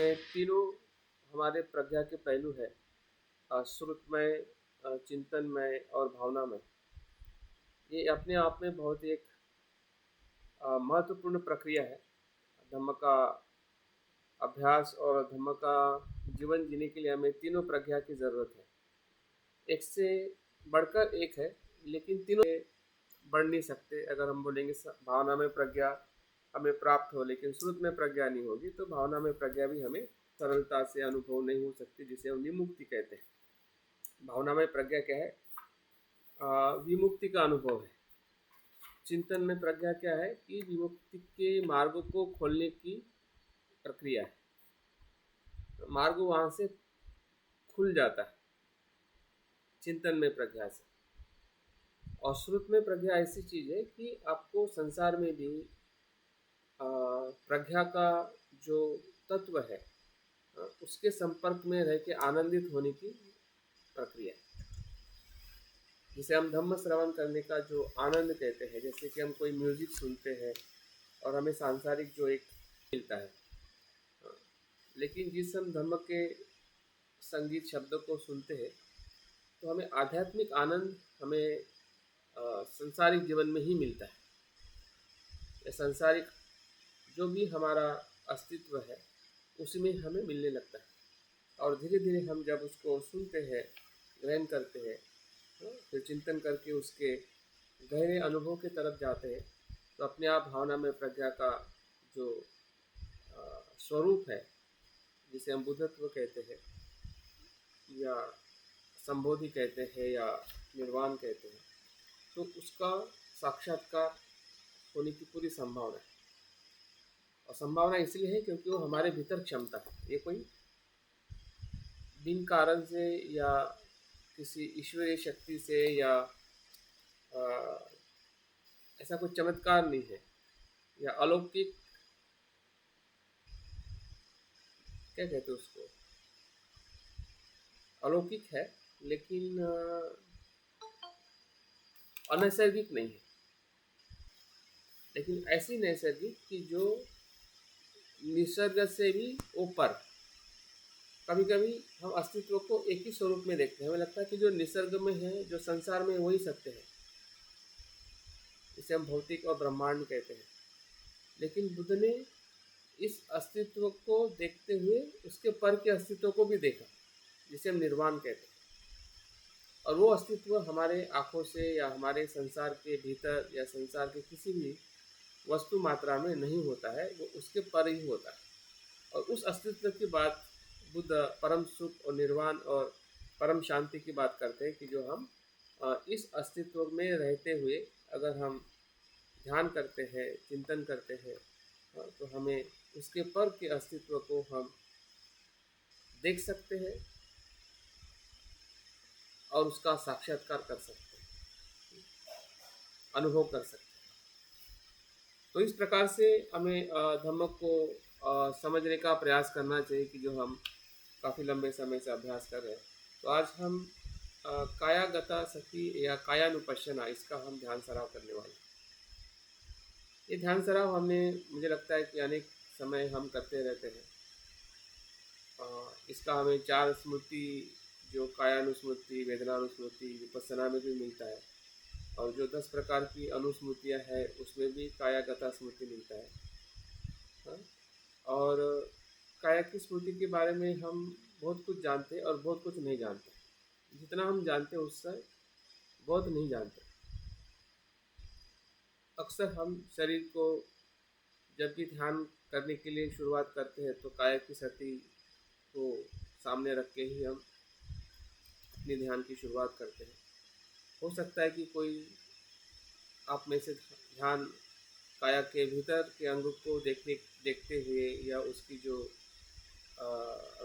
ये तीनों हमारे प्रज्ञा के पहलू है। श्रुतमय, चिंतनमय और भावनामय। ये अपने आप में बहुत ही एक महत्वपूर्ण प्रक्रिया है। धम्म का अभ्यास और धम्म का जीवन जीने के लिए हमें तीनों प्रज्ञा की ज़रूरत है। एक से बढ़कर एक है, लेकिन तीनों से बढ़ नहीं सकते। अगर हम बोलेंगे भावना में प्रज्ञा हमें प्राप्त हो लेकिन श्रुत में प्रज्ञा नहीं होगी, तो भावना में प्रज्ञा भी हमें सरलता से अनुभव नहीं हो सकती, जिसे हम विमुक्ति कहते हैं। भावना में प्रज्ञा क्या है? विमुक्ति का अनुभव है। चिंतन में प्रज्ञा क्या है? कि विमुक्ति के मार्ग को खोलने की प्रक्रिया है। मार्ग वहाँ से खुल जाता है चिंतन में प्रज्ञा से। और श्रुत में प्रज्ञा ऐसी चीज़ है कि आपको संसार में भी प्रज्ञा का जो तत्व है उसके संपर्क में रह के आनंदित होने की प्रक्रिया है, जिसे हम धम्म श्रवण करने का जो आनंद कहते हैं। जैसे कि हम कोई म्यूजिक सुनते हैं और हमें सांसारिक जो एक मिलता है, लेकिन जिस हम धम्म के संगीत शब्दों को सुनते हैं तो हमें आध्यात्मिक आनंद हमें संसारिक जीवन में ही मिलता है। ये संसारिक जो भी हमारा अस्तित्व है उसमें हमें मिलने लगता है, और धीरे धीरे हम जब उसको सुनते हैं, ग्रहण करते हैं, फिर चिंतन करके उसके गहरे अनुभव की तरफ जाते हैं, तो अपने आप भावना में प्रज्ञा का जो स्वरूप है, जिसे हम बुद्धत्व कहते हैं या संबोधि कहते हैं या निर्वाण कहते हैं, तो उसका साक्षात्कार होने की पूरी संभावना है। और संभावना इसलिए है क्योंकि वो हमारे भीतर क्षमता है। ये कोई बिन कारण से या किसी ईश्वरीय शक्ति से या ऐसा कोई चमत्कार नहीं है, या अलौकिक, क्या कहते हैं उसको, अलौकिक है लेकिन अनैसर्गिक नहीं है। लेकिन ऐसी नैसर्गिक कि जो निसर्ग से भी ऊपर। कभी कभी हम अस्तित्व को एक ही स्वरूप में देखते हैं, हमें लगता है कि जो निसर्ग में है, जो संसार में है, वही सत्य है। इसे हम भौतिक और ब्रह्मांड कहते हैं। लेकिन बुद्ध ने इस अस्तित्व को देखते हुए उसके पर के अस्तित्व को भी देखा, जिसे हम निर्वाण कहते हैं। और वो अस्तित्व हमारे आँखों से या हमारे संसार के भीतर या संसार के किसी भी वस्तु मात्रा में नहीं होता है, वो उसके पर ही होता है। और उस अस्तित्व की बात बुद्ध परम सुख और निर्वाण और परम शांति की बात करते हैं, कि जो हम इस अस्तित्व में रहते हुए अगर हम ध्यान करते हैं, चिंतन करते हैं, तो हमें उसके पर के अस्तित्व को हम देख सकते हैं और उसका साक्षात्कार कर सकते हैं, अनुभव कर सकते हैं। तो इस प्रकार से हमें धम्म को समझने का प्रयास करना चाहिए, कि जो हम काफ़ी लंबे समय से अभ्यास कर रहे हैं। तो आज हम कायागता सति या कायानुपश्यना, इसका हम ध्यान सराव करने वाले हैं। ये ध्यान सराव मुझे लगता है कि अनेक समय हम करते रहते हैं। इसका हमें 4 स्मृति, जो कायानुस्मृति, वेदनानुस्मृति, विपස්සना में भी मिलता है, और जो 10 प्रकार की अनुस्मृतियाँ हैं उसमें भी कायागता स्मृति मिलता है। हाँ? और काया की स्मृति के बारे में हम बहुत कुछ जानते हैं और बहुत कुछ नहीं जानते। जितना हम जानते हैं उससे बहुत नहीं जानते। अक्सर हम शरीर को जब भी ध्यान करने के लिए शुरुआत करते हैं, तो काया की स्थिति को सामने रख के ही हम अपने ध्यान की शुरुआत करते हैं। हो सकता है कि कोई आप में से ध्यान काया के भीतर के अंग को देखते हुए या उसकी जो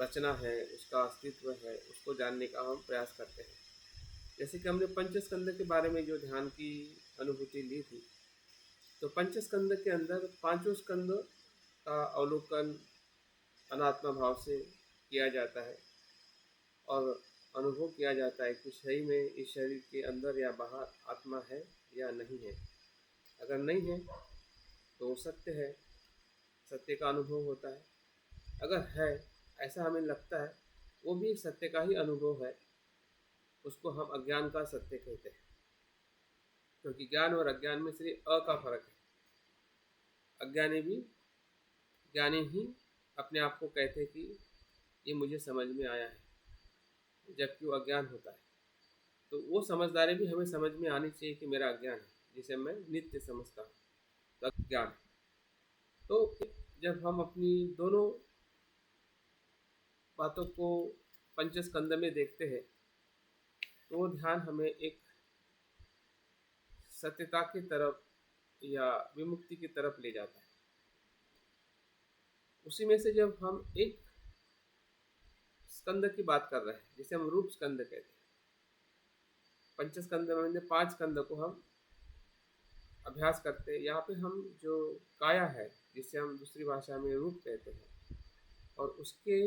रचना है, उसका अस्तित्व है, उसको जानने का हम प्रयास करते हैं। जैसे कि हमने पंचस्कंद के बारे में जो ध्यान की अनुभूति ली थी, तो पंचस्कंद के अंदर पांचों स्कंद का अवलोकन अनात्मा भाव से किया जाता है, और अनुभव किया जाता है कि सही में इस शरीर के अंदर या बाहर आत्मा है या नहीं है। अगर नहीं है तो सत्य है, सत्य का अनुभव होता है। अगर है, ऐसा हमें लगता है, वो भी एक सत्य का ही अनुभव है। उसको हम अज्ञान का सत्य कहते हैं, क्योंकि ज्ञान और अज्ञान में सिर्फ अ का फर्क है। अज्ञानी भी ज्ञानी ही अपने आप को कहते हैं कि ये मुझे समझ में आया है, जबकि वो अज्ञान होता है। तो वो समझदारी भी हमें समझ में आनी चाहिए कि मेरा अज्ञान है, जिसे मैं नित्य समझता हूँ, तो अज्ञान है। तो जब हम अपनी दोनों बातों को पंचस्कंद में देखते हैं, तो वो ध्यान हमें एक सत्यता की तरफ या विमुक्ति की तरफ ले जाता है। उसी में से जब हम एक स्कंद की बात कर रहे हैं, जिसे हम रूप स्कंद कहते हैं, पंचस्कंद में 5 स्कंद को हम अभ्यास करते हैं। यहाँ पे हम जो काया है, जिसे हम दूसरी भाषा में रूप कहते हैं, और उसके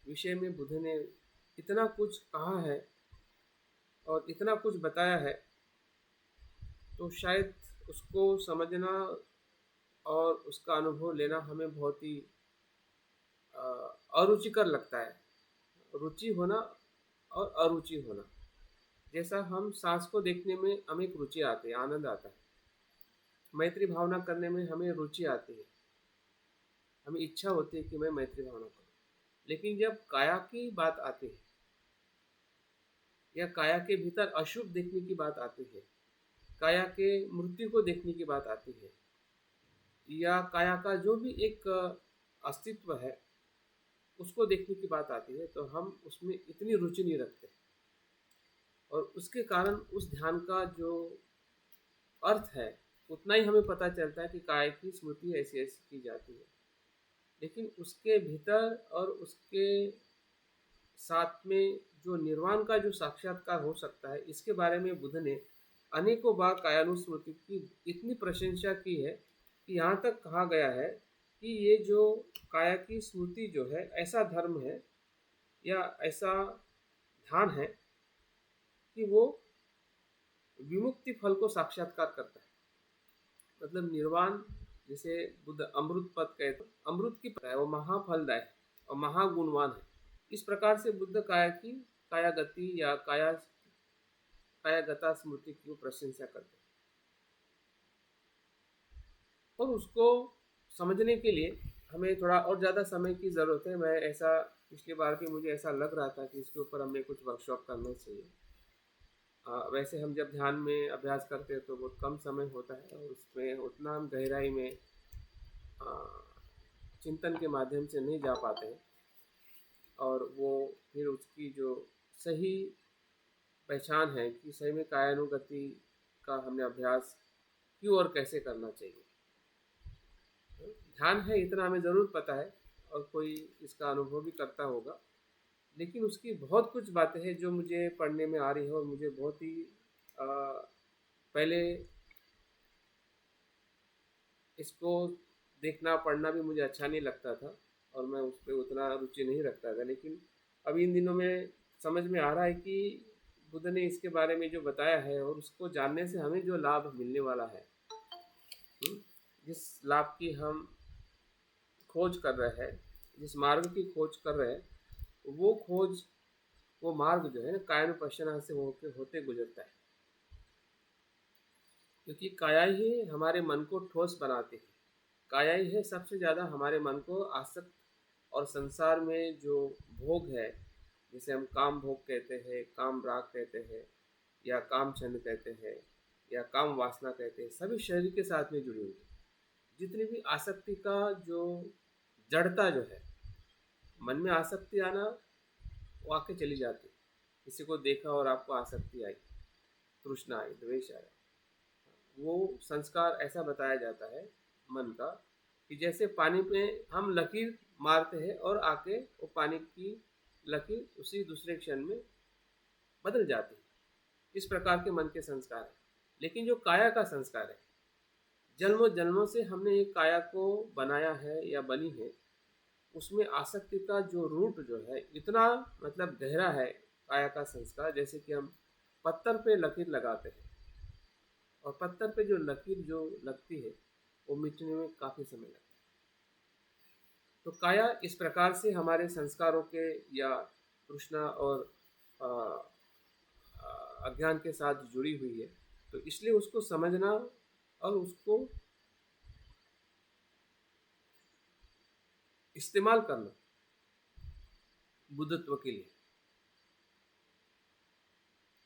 विषय में बुद्ध ने इतना कुछ कहा है और इतना कुछ बताया है, तो शायद उसको समझना और उसका अनुभव लेना हमें बहुत ही अरुचिकर लगता है। रुचि होना और अरुचि होना, जैसा हम सांस को देखने में हमें एक रुचि आती है, आनंद आता है। मैत्री भावना करने में हमें रुचि आती है, हमें इच्छा होती है कि मैं मैत्री भावना करूं। लेकिन जब काया की बात आती है या काया के भीतर अशुभ देखने की बात आती है, काया के मृत्यु को देखने की बात आती है, या काया का जो भी एक अस्तित्व है उसको देखने की बात आती है, तो हम उसमें इतनी रुचि नहीं रखते। और उसके कारण उस ध्यान का जो अर्थ है उतना ही हमें पता चलता है कि काय की स्मृति ऐसी ऐसी की जाती है। लेकिन उसके भीतर और उसके साथ में जो निर्वाण का जो साक्षात्कार हो सकता है, इसके बारे में बुद्ध ने अनेकों बार कायानुस्मृति की इतनी प्रशंसा की है कि यहाँ तक कहा गया है कि ये जो काया की स्मृति जो है, ऐसा धर्म है या ऐसा ध्यान है कि वो विमुक्ति फल को साक्षात्कार करता है। मतलब निर्वाण, जिसे बुद्ध अमृत पद कहते हैं, अमृत की है, वो महाफलदाय है और महागुणवान है। इस प्रकार से बुद्ध कायागति या कायागता स्मृति की प्रशंसा करते हैं। और उसको समझने के लिए हमें थोड़ा और ज़्यादा समय की ज़रूरत है। मैं ऐसा पिछली बार भी मुझे ऐसा लग रहा था कि इसके ऊपर हमें कुछ वर्कशॉप करना चाहिए। वैसे हम जब ध्यान में अभ्यास करते हैं तो बहुत कम समय होता है और उसमें उतना हम गहराई में चिंतन के माध्यम से नहीं जा पाते हैं, और वो फिर उसकी जो सही पहचान है कि सही में कायानुगति का हमने अभ्यास क्यों और कैसे करना चाहिए। ध्यान है इतना हमें ज़रूर पता है, और कोई इसका अनुभव भी करता होगा, लेकिन उसकी बहुत कुछ बातें हैं जो मुझे पढ़ने में आ रही है और मुझे बहुत ही पहले इसको देखना पढ़ना भी मुझे अच्छा नहीं लगता था और मैं उस पर उतना रुचि नहीं रखता था। लेकिन अभी इन दिनों में समझ में आ रहा है कि बुद्ध ने इसके बारे में जो बताया है और उसको जानने से हमें जो लाभ मिलने वाला है, जिस लाभ की हम खोज कर रहे हैं, जिस मार्ग की खोज कर रहे हैं, वो मार्ग जो है कायानुपश्यना से होते गुजरता है। क्योंकि काया ही हमारे मन को ठोस बनाती है। काया ही है सबसे ज़्यादा हमारे मन को आसक्त, और संसार में जो भोग है, जिसे हम काम भोग कहते हैं, काम राग कहते हैं, या काम छंद कहते हैं, या काम वासना कहते हैं, सभी शरीर के साथ में जुड़ी हुई है। जितनी भी आसक्ति का जो जड़ता जो है, मन में आसक्ति आना, वो आके चली जाती। किसी को देखा और आपको आसक्ति आई, तृष्णा आई, द्वेष आया, वो संस्कार ऐसा बताया जाता है मन का कि जैसे पानी में हम लकीर मारते हैं और आके वो पानी की लकीर उसी दूसरे क्षण में बदल जाती है। इस प्रकार के मन के संस्कार है। लेकिन जो काया का संस्कार है, जन्मों जन्मों से हमने एक काया को बनाया है या बनी है, उसमें आसक्ति का जो रूट जो है इतना मतलब गहरा है काया का संस्कार। जैसे कि हम पत्थर पे लकीर लगाते हैं, और पत्थर पे जो लकीर जो लगती है वो मिटने में काफ़ी समय लगता है। तो काया इस प्रकार से हमारे संस्कारों के या तृष्णा और आ, अज्ञान के साथ जुड़ी हुई है। तो इसलिए उसको समझना और उसको इस्तेमाल करना बुद्धत्व के लिए,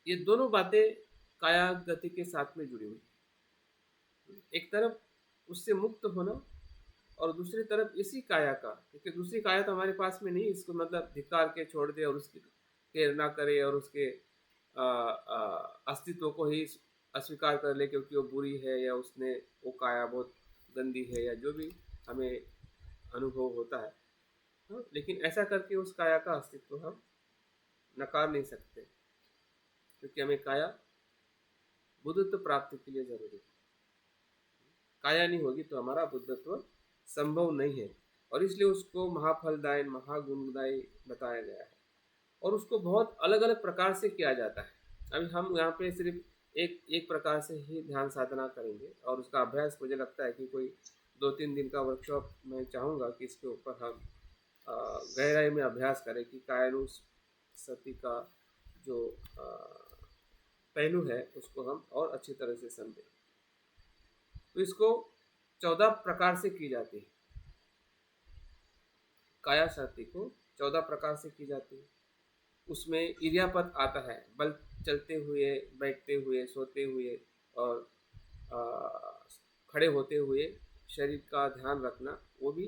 ये दोनों बातें काया गति के साथ में जुड़ी हुई। एक तरफ उससे मुक्त होना और दूसरी तरफ इसी काया का, क्योंकि दूसरी काया तो हमारे पास में नहीं, इसको मतलब धिक्कार के छोड़ दे और उसकी केयर ना करे और उसके अस्तित्व को ही अस्वीकार कर ले क्योंकि वो बुरी है या उसने वो काया बहुत गंदी है या जो भी हमें अनुभव होता है। हाँ, लेकिन ऐसा करके उस काया का अस्तित्व हम नकार नहीं सकते, क्योंकि हमें काया बुद्धत्व प्राप्ति के लिए जरूरी है। काया नहीं होगी तो हमारा बुद्धत्व संभव नहीं है, और इसलिए उसको महाफलदायी महागुणदायी बताया गया है और उसको बहुत अलग अलग प्रकार से किया जाता है। अभी हम यहाँ पे सिर्फ एक प्रकार से ही ध्यान साधना करेंगे और उसका अभ्यास मुझे लगता है कि कोई 2-3 दिन का वर्कशॉप मैं चाहूँगा कि इसके ऊपर हम गहराई में अभ्यास करें कि कायानुसति का जो पहलू है उसको हम और अच्छी तरह से समझें। तो इसको 14 प्रकार से की जाती है, काया शक्ति को 14 प्रकार से की जाती है। उसमें इरियापत आता है, बल चलते हुए, बैठते हुए, सोते हुए और खड़े होते हुए शरीर का ध्यान रखना, वो भी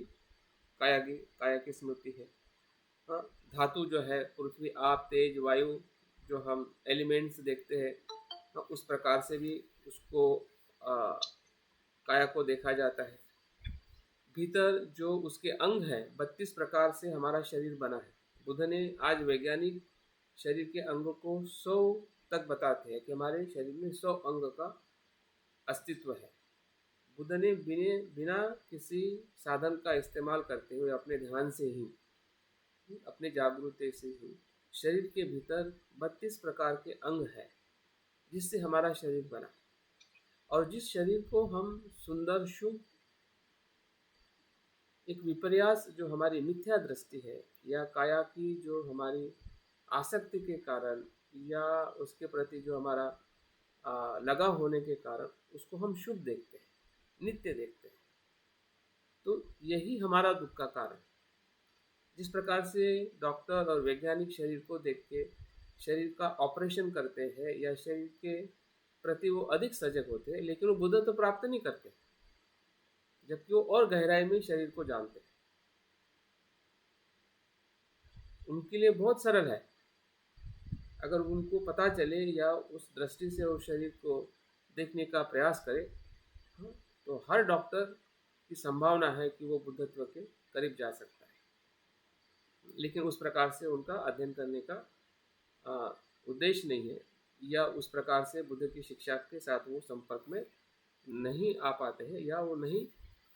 काया की स्मृति है। हाँ, धातु जो है पृथ्वी, आप, तेज, वायु, जो हम एलिमेंट्स देखते हैं, हाँ, उस प्रकार से भी उसको काया को देखा जाता है। भीतर जो उसके अंग हैं, 32 प्रकार से हमारा शरीर बना है। बुद्ध ने आज वैज्ञानिक शरीर के अंगों को 100 तक बताते हैं कि हमारे शरीर में 100 अंग का अस्तित्व है। बुद्ध ने बिना किसी साधन का इस्तेमाल करते हुए अपने ध्यान से ही, अपने जागरूकता से ही शरीर के भीतर 32 प्रकार के अंग है जिससे हमारा शरीर बना, और जिस शरीर को हम सुंदर, शुभ, एक विपर्यास जो हमारी मिथ्या दृष्टि है या काया की जो हमारी आसक्ति के कारण या उसके प्रति जो हमारा लगाव होने के कारण उसको हम शुभ देखते हैं, नित्य देखते हैं। तो यही हमारा दुख का कारण। जिस प्रकार से डॉक्टर और वैज्ञानिक शरीर को देख के शरीर का ऑपरेशन करते हैं या शरीर के प्रति वो अधिक सजग होते हैं, लेकिन वो बुद्धत्व तो प्राप्त नहीं करते, जबकि वो और गहराई में शरीर को जानते हैं। उनके लिए बहुत सरल है, अगर उनको पता चले या उस दृष्टि से उस शरीर को देखने का प्रयास करे, तो हर डॉक्टर की संभावना है कि वो बुद्धत्व के करीब जा सकता है। लेकिन उस प्रकार से उनका अध्ययन करने का उद्देश्य नहीं है, या उस प्रकार से बुद्ध की शिक्षा के साथ वो संपर्क में नहीं आ पाते हैं या वो नहीं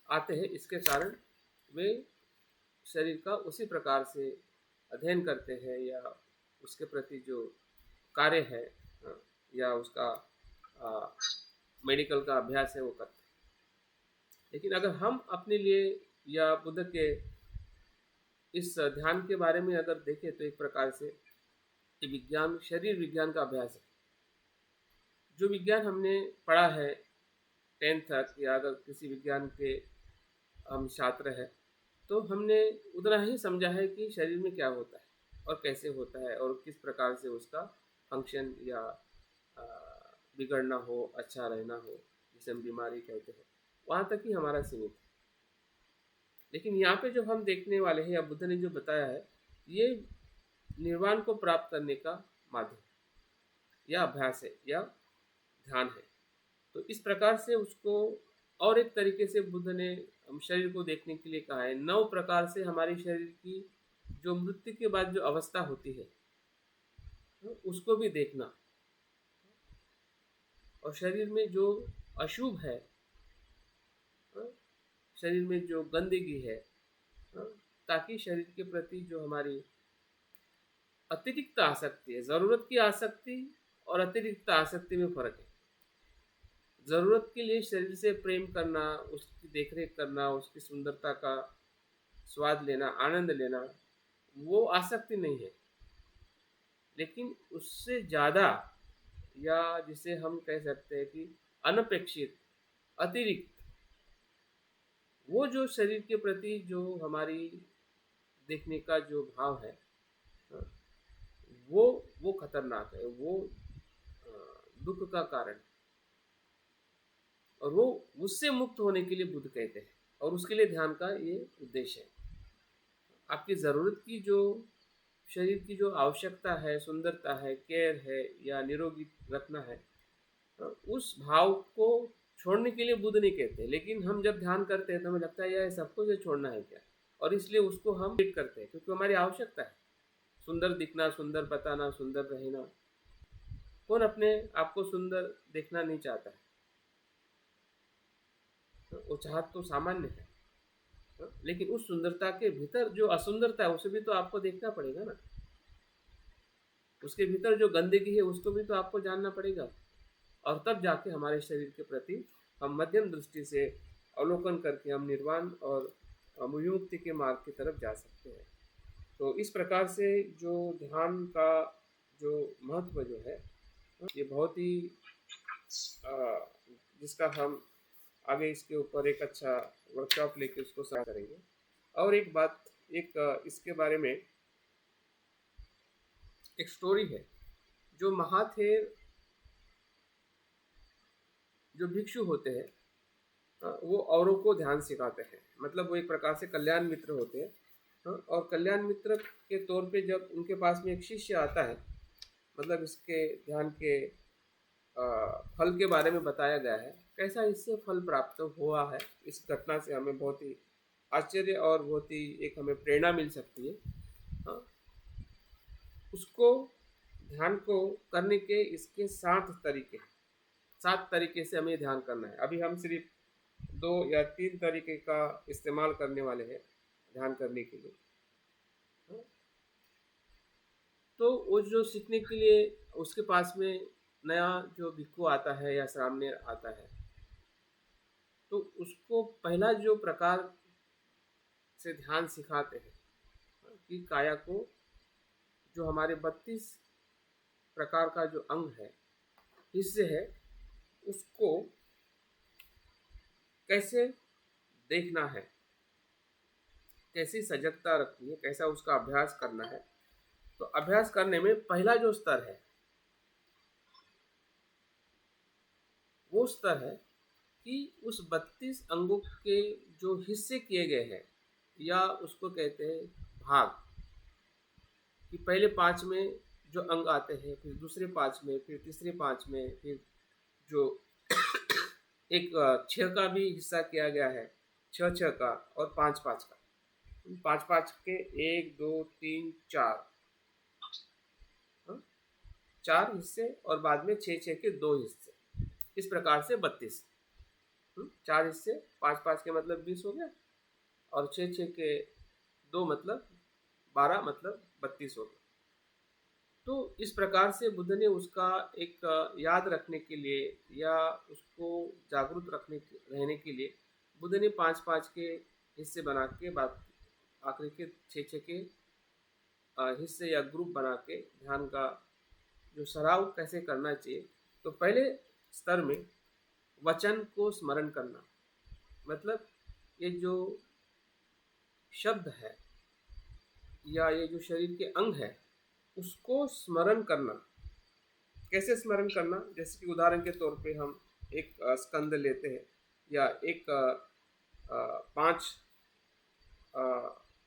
आते हैं। इसके कारण वे शरीर का उसी प्रकार से अध्ययन करते हैं या उसके प्रति जो कार्य है या उसका मेडिकल का अभ्यास है वो करते हैं। लेकिन अगर हम अपने लिए या बुद्ध के इस ध्यान के बारे में अगर देखें तो एक प्रकार से विज्ञान, शरीर विज्ञान का अभ्यास है। जो विज्ञान हमने पढ़ा है 10th तक, या अगर किसी विज्ञान के हम छात्र हैं तो हमने उतना ही समझा है कि शरीर में क्या होता है और कैसे होता है और किस प्रकार से उसका फंक्शन या बिगड़ना हो, अच्छा रहना हो, जिसे हम बीमारी कहते हैं, वहाँ तक ही हमारा सीमित है। लेकिन यहाँ पे जो हम देखने वाले हैं या बुद्ध ने जो बताया है, ये निर्वाण को प्राप्त करने का माध्यम या अभ्यास है या ध्यान है। तो इस प्रकार से उसको और एक तरीके से बुद्ध ने शरीर को देखने के लिए कहा है। 9 प्रकार से हमारे शरीर की जो मृत्यु के बाद जो अवस्था होती है उसको भी देखना, और शरीर में जो अशुभ है, शरीर में जो गंदगी है, ताकि शरीर के प्रति जो हमारी अतिरिक्त आसक्ति है, ज़रूरत की आसक्ति और अतिरिक्त आसक्ति में फर्क है। ज़रूरत के लिए शरीर से प्रेम करना, उसकी देखरेख करना, उसकी सुंदरता का स्वाद लेना, आनंद लेना, वो आसक्ति नहीं है। लेकिन उससे ज़्यादा, या जिसे हम कह सकते हैं कि अनपेक्षित, अतिरिक्त, वो जो शरीर के प्रति जो हमारी देखने का जो भाव है, हाँ, वो खतरनाक है, वो दुख का कारण। और वो उससे मुक्त होने के लिए बुद्ध कहते हैं, और उसके लिए ध्यान का ये उद्देश्य है। आपकी ज़रूरत की जो शरीर की जो आवश्यकता है, सुंदरता है, केयर है, या निरोगी रखना है, उस भाव को छोड़ने के लिए बुद्ध नहीं कहते। लेकिन हम जब ध्यान करते हैं तो हमें लगता है यार सब कुछ छोड़ना है क्या, और इसलिए उसको हम ट्रीट करते हैं, क्योंकि हमारी आवश्यकता है सुंदर दिखना, सुंदर बताना, सुंदर रहना। कौन अपने आप को सुंदर देखना नहीं चाहता है? वो चाहत तो सामान्य है, लेकिन उस सुंदरता के भीतर जो असुंदरता है उसे भी तो आपको देखना पड़ेगा ना। उसके भीतर जो गंदगी है उसको भी तो आपको जानना पड़ेगा, और तब जाके हमारे शरीर के प्रति हम मध्यम दृष्टि से अवलोकन करके हम निर्वाण और विमुक्ति के मार्ग की तरफ जा सकते हैं। तो इस प्रकार से जो ध्यान का जो महत्व जो है, ये बहुत ही जिसका हम आगे इसके ऊपर एक अच्छा वर्कशॉप लेके उसको साझा करेंगे। और एक बात, एक इसके बारे में एक स्टोरी है। जो महाथेर जो भिक्षु होते हैं, वो औरों को ध्यान सिखाते हैं, मतलब वो एक प्रकार से कल्याण मित्र होते हैं। और कल्याण मित्र के तौर पे जब उनके पास में एक शिष्य आता है, मतलब इसके ध्यान के फल के बारे में बताया गया है, कैसा इससे फल प्राप्त हुआ है। इस घटना से हमें बहुत ही आश्चर्य और बहुत ही एक हमें प्रेरणा मिल सकती है। हाँ, उसको ध्यान को करने के इसके 7 तरीके से हमें ध्यान करना है। अभी हम सिर्फ 2 या 3 तरीके का इस्तेमाल करने वाले हैं ध्यान करने के लिए। तो वो जो सीखने के लिए उसके पास में नया जो भिक्खु आता है या सामने आता है, तो उसको पहला जो प्रकार से ध्यान सिखाते हैं कि काया को, जो हमारे 32 प्रकार का जो अंग है, हिस्से है, उसको कैसे देखना है, कैसी सजगता रखनी है, कैसा उसका अभ्यास करना है। तो अभ्यास करने में पहला जो स्तर है वो स्तर है कि उस 32 अंगों के जो हिस्से किए गए हैं, या उसको कहते हैं भाग, कि पहले 5 में जो अंग आते हैं, फिर दूसरे 5 में, फिर तीसरे 5 में, फिर जो एक 6 का भी हिस्सा किया गया है, 6 का, और 5 का। 5 के 1 2 3 4, 4 हिस्से, और बाद में 6 के 2 हिस्से, इस प्रकार से 32। 4 हिस्से, 5 के मतलब 20 हो गया, और 6 के 2 मतलब 12, मतलब 32 हो गया। तो इस प्रकार से बुद्ध ने उसका एक याद रखने के लिए, या उसको जागरूक रहने के लिए, बुद्ध ने 5 के हिस्से बना के, बाद आखिरी के 6 के हिस्से या ग्रुप बना के ध्यान का जो सराव कैसे करना चाहिए। तो पहले स्तर में वचन को स्मरण करना, मतलब ये जो शब्द है या ये जो शरीर के अंग है उसको स्मरण करना। कैसे स्मरण करना? जैसे कि उदाहरण के तौर पे हम एक स्कंद लेते हैं, या एक 5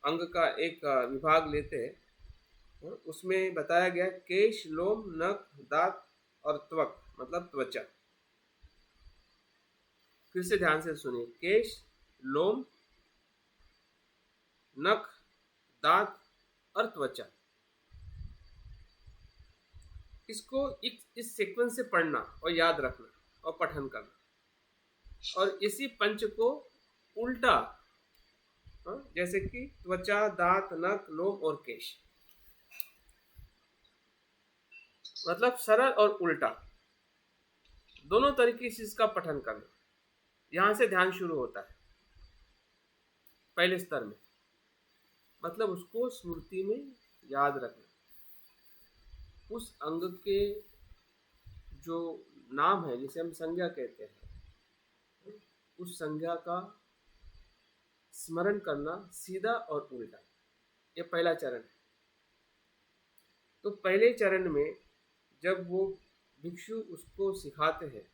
अंग का एक विभाग लेते हैं। उसमें बताया गया केश, लोम, नख, दांत और त्वक, मतलब त्वचा। फिर से ध्यान से सुनिए, केश, लोम, नख, दांत और त्वचा। इसको इस सीक्वेंस से पढ़ना और याद रखना और पठन करना, और इसी पंच को उल्टा, जैसे कि त्वचा, दांत, नख, लोम और केश, मतलब सरल और उल्टा दोनों तरीके से इसका पठन करना। यहां से ध्यान शुरू होता है पहले स्तर में। मतलब उसको स्मृति में याद रखना, उस अंग के जो नाम है जिसे हम संज्ञा कहते हैं, उस संज्ञा का स्मरण करना सीधा और उल्टा, ये पहला चरण है। तो पहले चरण में जब वो भिक्षु उसको सिखाते हैं,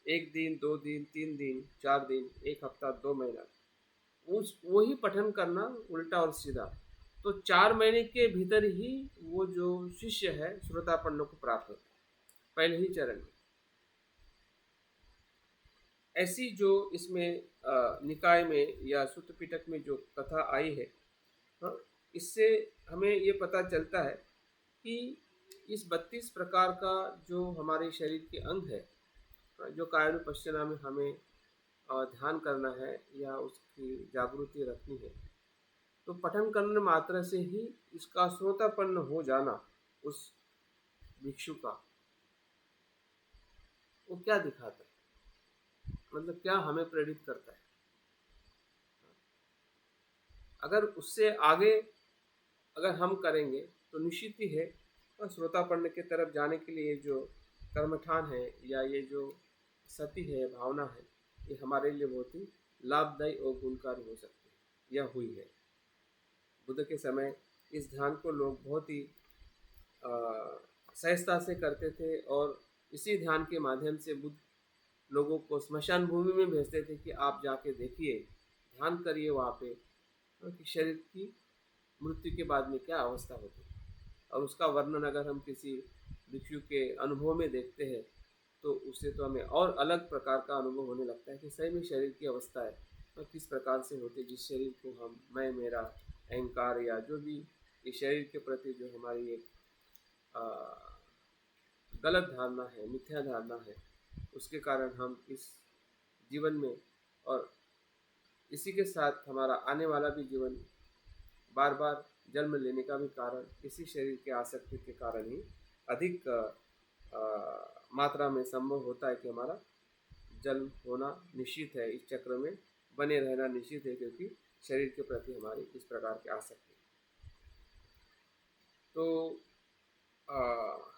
1 दिन 2 दिन 3 दिन 4 दिन 1 हफ्ता 2 महीना, उस वही पठन करना उल्टा और सीधा। तो 4 महीने के भीतर ही वो जो शिष्य है श्रोतापन्न को प्राप्त होता है पहले ही चरण में। ऐसी जो इसमें निकाय में या सूत्र पिटक में जो कथा आई है, हाँ, इससे हमें ये पता चलता है कि इस 32 प्रकार का जो हमारे शरीर के अंग है, जो कायानुपश्यना में हमें ध्यान करना है या उसकी जागृति रखनी है, तो पठन करने मात्र से ही इसका श्रोतापन्न हो जाना उस भिक्षु का, वो क्या दिखाता है, मतलब क्या हमें प्रेरित करता है। अगर उससे आगे अगर हम करेंगे तो निश्चित ही है श्रोतापन्न के तरफ जाने के लिए जो कर्मठान है या ये जो सती है, भावना है, ये हमारे लिए बहुत ही लाभदायी और गुणकारी हो सकती है या हुई है। बुद्ध के समय इस ध्यान को लोग बहुत ही सहजता से करते थे और इसी ध्यान के माध्यम से बुद्ध लोगों को स्मशान भूमि में भेजते थे कि आप जाके देखिए, ध्यान करिए वहाँ पे कि शरीर की मृत्यु के बाद में क्या अवस्था होती है। और उसका वर्णन अगर हम किसी भिक्षु के अनुभव में देखते हैं तो उससे तो हमें और अलग प्रकार का अनुभव होने लगता है कि सही में शरीर की अवस्था है और किस प्रकार से होती है, जिस शरीर को हम मैं मेरा अहंकार या जो भी इस शरीर के प्रति जो हमारी एक गलत धारणा है, मिथ्या धारणा है, उसके कारण हम इस जीवन में और इसी के साथ हमारा आने वाला भी जीवन बार बार जन्म लेने का भी कारण इसी शरीर के आसक्ति के कारण ही अधिक मात्रा में संभव होता है कि हमारा जन्म होना निश्चित है, इस चक्र में बने रहना निश्चित है, क्योंकि शरीर के प्रति हमारी इस प्रकार की आसक्ति। तो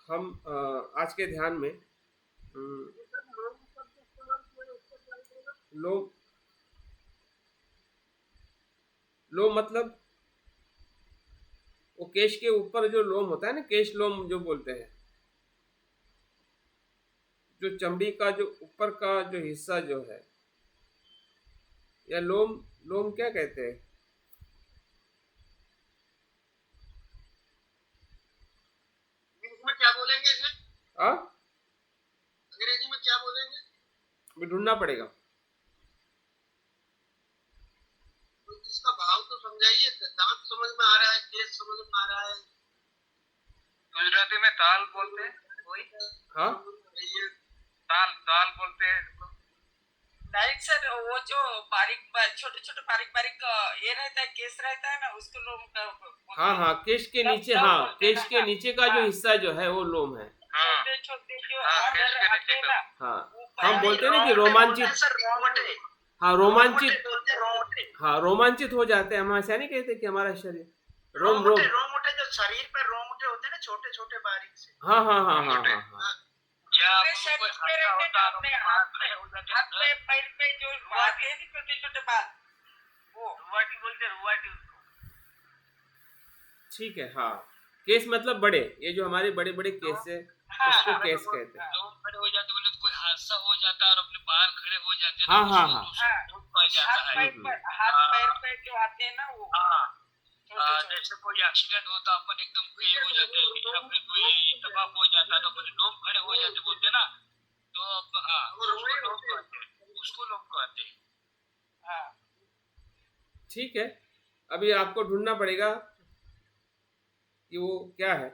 हम आज के ध्यान में लोम मतलब वो केश के ऊपर जो लोम होता है ना, केश लोम जो बोलते हैं, जो चमड़ी का जो ऊपर का जो हिस्सा जो है, या लोम लोम क्या कहते हैं, क्या बोलेंगे इसे? अंग्रेजी में क्या बोलेंगे? ढूंढना पड़ेगा। तो इसका भाव तो समझाइए। दांत समझ में आ रहा है, केस समझ में आ रहा है, गुजराती में ताल बोलते हैं वही। हाँ, ताल ताल बोलते हैं इसको। नहीं सर, वो जो बारीक छोटे छोटे बारीक ये रहता है, केस रहता है ना, उसको लोम। हाँ, केश के नीचे, हाँ, केश के नीचे का जो हिस्सा जो है वो लोम है। छोटे छोटे जो केश के नीचे का, हाँ, हम बोलते हैं ना कि रोमांचित, हाँ रोमांचित, हाँ रोमांचित हो जाते हैं हम, ऐसा नहीं कहते कि हमारा शरीर रोमोटे जो शरीर पे रोमोटे होते हैं ना, छोटे छोटे बारीक से। हाँ, पैर पे जो बात है छोटे छोटे बात, वो रुवाटी बोलते हैं, रुवाटी। ठीक है, हाँ, केस मतलब बड़े, ये जो हमारे बड़े बड़े केस है उसको केस कहते हैं। लोग खड़े हो जाते, बोले कोई हादसा हो जाता है और अपने बाल खड़े हो जाते हैं, हाँ, हाथ पैर पे जो आते हैं ना वो, जैसे कोई एक्सीडेंट होता अपन एकदम फ्री हो जाते हैं, या फिर कोई तबाह हो जाता है तो अपने लोग खड़े हो जाते बोलते ना, तो उसको लोग कहते हैं। ठीक है, अभी आपको ढूंढना पड़ेगा कि वो क्या है।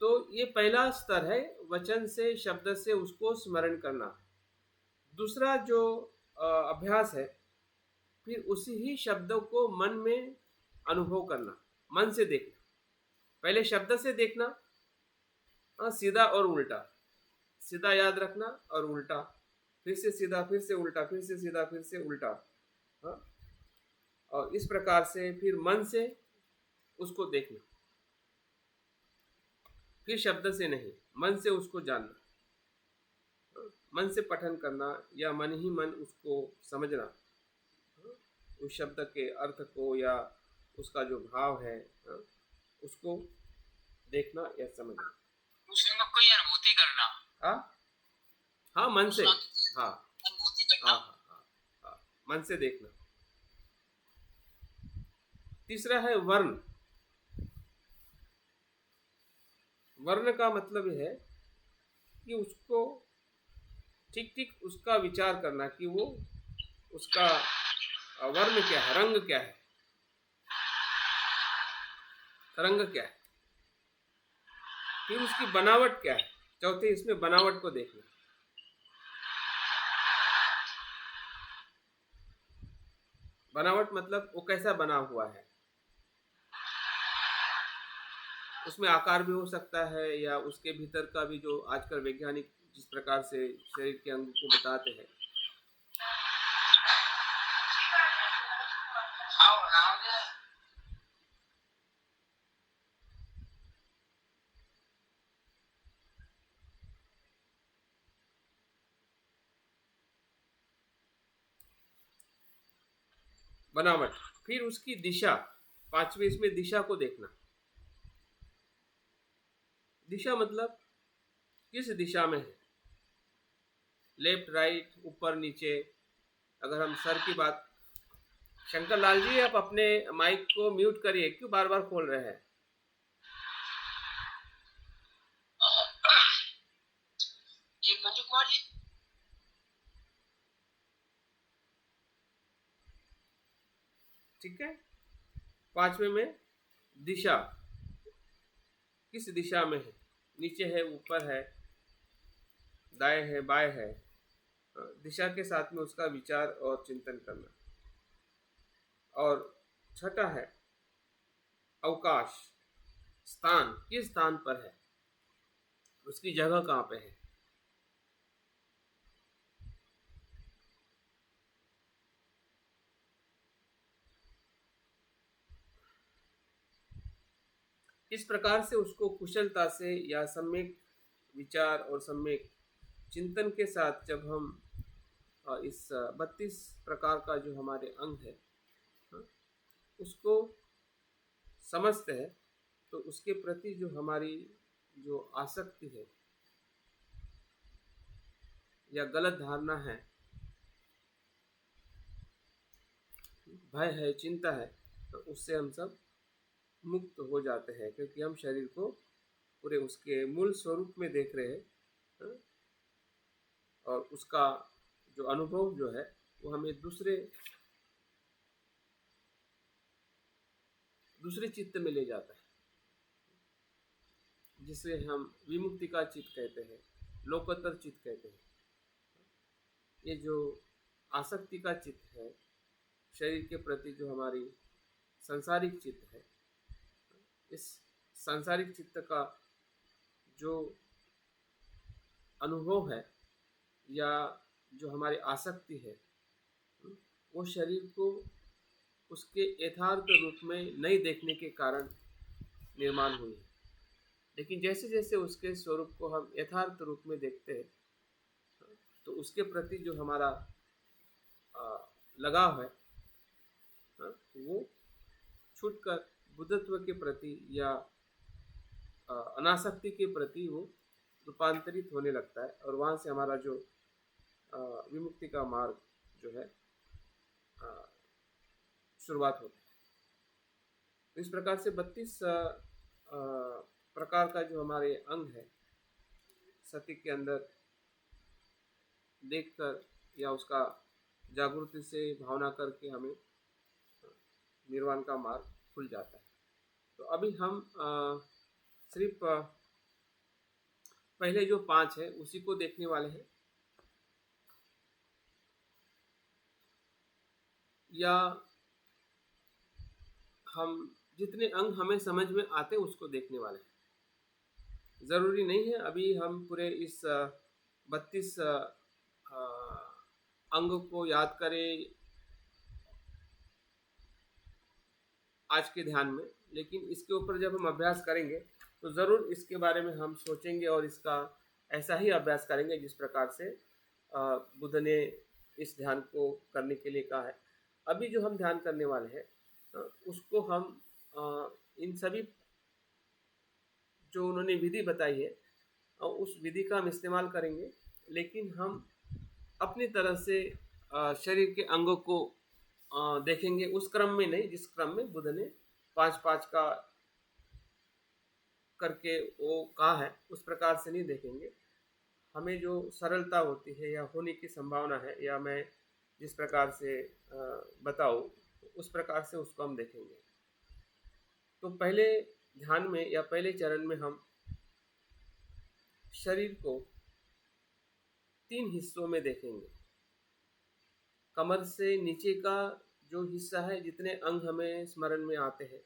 तो ये पहला स्तर है, वचन से शब्द से उसको स्मरण करना। दूसरा जो अभ्यास है, फिर उसी ही शब्दों को मन में अनुभव करना, मन से देखना। पहले शब्द से देखना, सीधा और उल्टा, सीधा याद रखना और उल्टा, फिर से सीधा, फिर से उल्टा, फिर से सीधा, फिर से उल्टा, हाँ। और इस प्रकार से फिर मन से उसको देखना, फिर शब्द से नहीं, मन से उसको जानना, मन से पठन करना या मन ही मन उसको समझना, उस शब्द के अर्थ को या उसका जो भाव है उसको देखना या समझना, उसमें कोई अनुभूति करना। हाँ हाँ, मन से, हाँ अनुभूति करना। हाँ हाँ हाँ हाँ, मन से देखना। तीसरा है वर्ण। वर्ण का मतलब है कि उसको ठीक ठीक उसका विचार करना कि वो उसका वर्ण क्या है, रंग क्या है, रंग क्या है, फिर उसकी बनावट क्या है। चौथे इसमें बनावट को देखना। बनावट मतलब वो कैसा बना हुआ है, उसमें आकार भी हो सकता है या उसके भीतर का भी, जो आजकल वैज्ञानिक जिस प्रकार से शरीर के अंग को बताते हैं। बनावट, फिर उसकी दिशा, पांचवें इसमें दिशा को देखना। दिशा मतलब किस दिशा में है, लेफ्ट राइट, ऊपर नीचे। अगर हम सर की बात, शंकर लाल जी आप अपने माइक को म्यूट करिए, क्यों बार बार खोल रहे हैं? ये मंजू कुमार जी। ठीक है। पांचवें में दिशा, किस दिशा में है, नीचे है, ऊपर है, दाएं है, बाएं है, दिशा के साथ में उसका विचार और चिंतन करना। और छठा है अवकाश, स्थान, किस स्थान पर है, उसकी जगह कहाँ पे है। इस प्रकार से उसको कुशलता से या सम्यक विचार और सम्यक चिंतन के साथ जब हम इस 32 प्रकार का जो हमारे अंग है उसको समझते हैं, तो उसके प्रति जो हमारी जो आसक्ति है या गलत धारणा है, भय है, चिंता है, तो उससे हम सब मुक्त हो जाते हैं, क्योंकि हम शरीर को पूरे उसके मूल स्वरूप में देख रहे हैं। और उसका जो अनुभव जो है वो हमें दूसरे चित्त में ले जाता है, जिसे हम विमुक्ति का चित्त कहते हैं, लोकोत्तर चित्त कहते हैं। ये जो आसक्ति का चित्त है, शरीर के प्रति जो हमारी सांसारिक चित्त है, इस सांसारिक चित्त का जो अनुभव है या जो हमारी आसक्ति है, वो शरीर को उसके यथार्थ रूप में नहीं देखने के कारण निर्माण हुई है। लेकिन जैसे जैसे उसके स्वरूप को हम यथार्थ रूप में देखते हैं, तो उसके प्रति जो हमारा लगाव है वो छूटकर बुद्धत्व के प्रति या अनासक्ति के प्रति वो रूपांतरित होने लगता है, और वहाँ से हमारा जो विमुक्ति का मार्ग जो है शुरुआत होती है। इस प्रकार से 32 प्रकार का जो हमारे अंग है, सत्य के अंदर देखकर या उसका जागृति से भावना करके हमें निर्वाण का मार्ग खुल जाता है। तो अभी हम सिर्फ पहले जो 5 है उसी को देखने वाले हैं, या हम जितने अंग हमें समझ में आते उसको देखने वाले हैं। ज़रूरी नहीं है अभी हम पूरे इस 32 अंग को याद करें आज के ध्यान में, लेकिन इसके ऊपर जब हम अभ्यास करेंगे तो ज़रूर इसके बारे में हम सोचेंगे और इसका ऐसा ही अभ्यास करेंगे जिस प्रकार से बुद्ध ने इस ध्यान को करने के लिए कहा है। अभी जो हम ध्यान करने वाले हैं उसको हम इन सभी जो उन्होंने विधि बताई है उस विधि का हम इस्तेमाल करेंगे, लेकिन हम अपनी तरह से शरीर के अंगों को देखेंगे उस क्रम में नहीं जिस क्रम में बुद्ध ने 5-5 का करके वो कहा है, उस प्रकार से नहीं देखेंगे। हमें जो सरलता होती है या होने की संभावना है या मैं जिस प्रकार से बताऊँ उस प्रकार से उसको हम देखेंगे। तो पहले ध्यान में या पहले चरण में हम शरीर को 3 हिस्सों में देखेंगे। कमर से नीचे का जो हिस्सा है, जितने अंग हमें स्मरण में आते हैं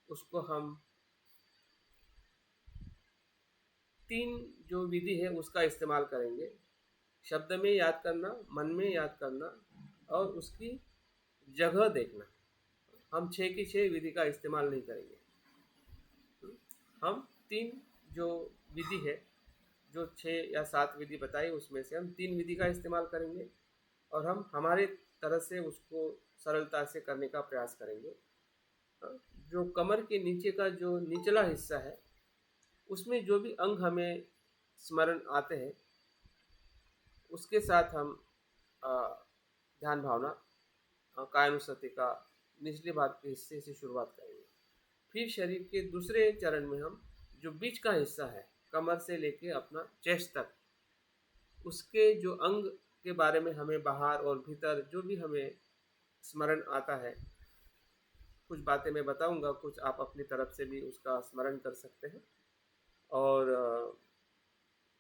उसको हम 3 जो विधि है उसका इस्तेमाल करेंगे। शब्द में याद करना, मन में याद करना और उसकी जगह देखना। हम 6 की 6 विधि का इस्तेमाल नहीं करेंगे। हम 3 जो विधि है, जो 6 या 7 विधि बताई उसमें से हम 3 विधि का इस्तेमाल करेंगे और हम हमारे तरह से उसको सरलता से करने का प्रयास करेंगे। जो कमर के नीचे का जो निचला हिस्सा है उसमें जो भी अंग हमें स्मरण आते हैं उसके साथ हम ध्यान भावना कायानुसति का निचले भाग के हिस्से से शुरुआत करेंगे। फिर शरीर के दूसरे चरण में हम जो बीच का हिस्सा है, कमर से लेके अपना चेस्ट तक, उसके जो अंग के बारे में हमें बाहर और भीतर जो भी हमें स्मरण आता है, कुछ बातें मैं बताऊंगा, कुछ आप अपनी तरफ से भी उसका स्मरण कर सकते हैं और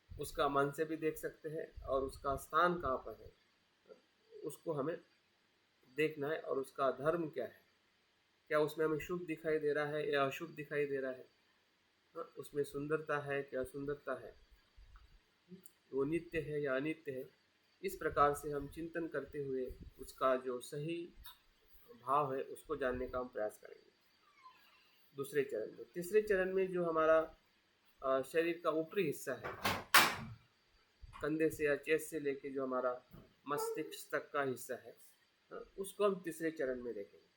उसका मन से भी देख सकते हैं और उसका स्थान कहाँ पर है उसको हमें देखना है और उसका धर्म क्या है, क्या उसमें हमें शुभ दिखाई दे रहा है या अशुभ दिखाई दे रहा है, उसमें सुंदरता है क्या सुंदरता है, वो नित्य है या अनित्य है। इस प्रकार से हम चिंतन करते हुए उसका जो सही भाव है उसको जानने का हम प्रयास करेंगे दूसरे चरण में। तीसरे चरण में जो हमारा शरीर का ऊपरी हिस्सा है, कंधे से या चेस्ट से लेके जो हमारा मस्तिष्क तक का हिस्सा है, उसको हम तीसरे चरण में देखेंगे।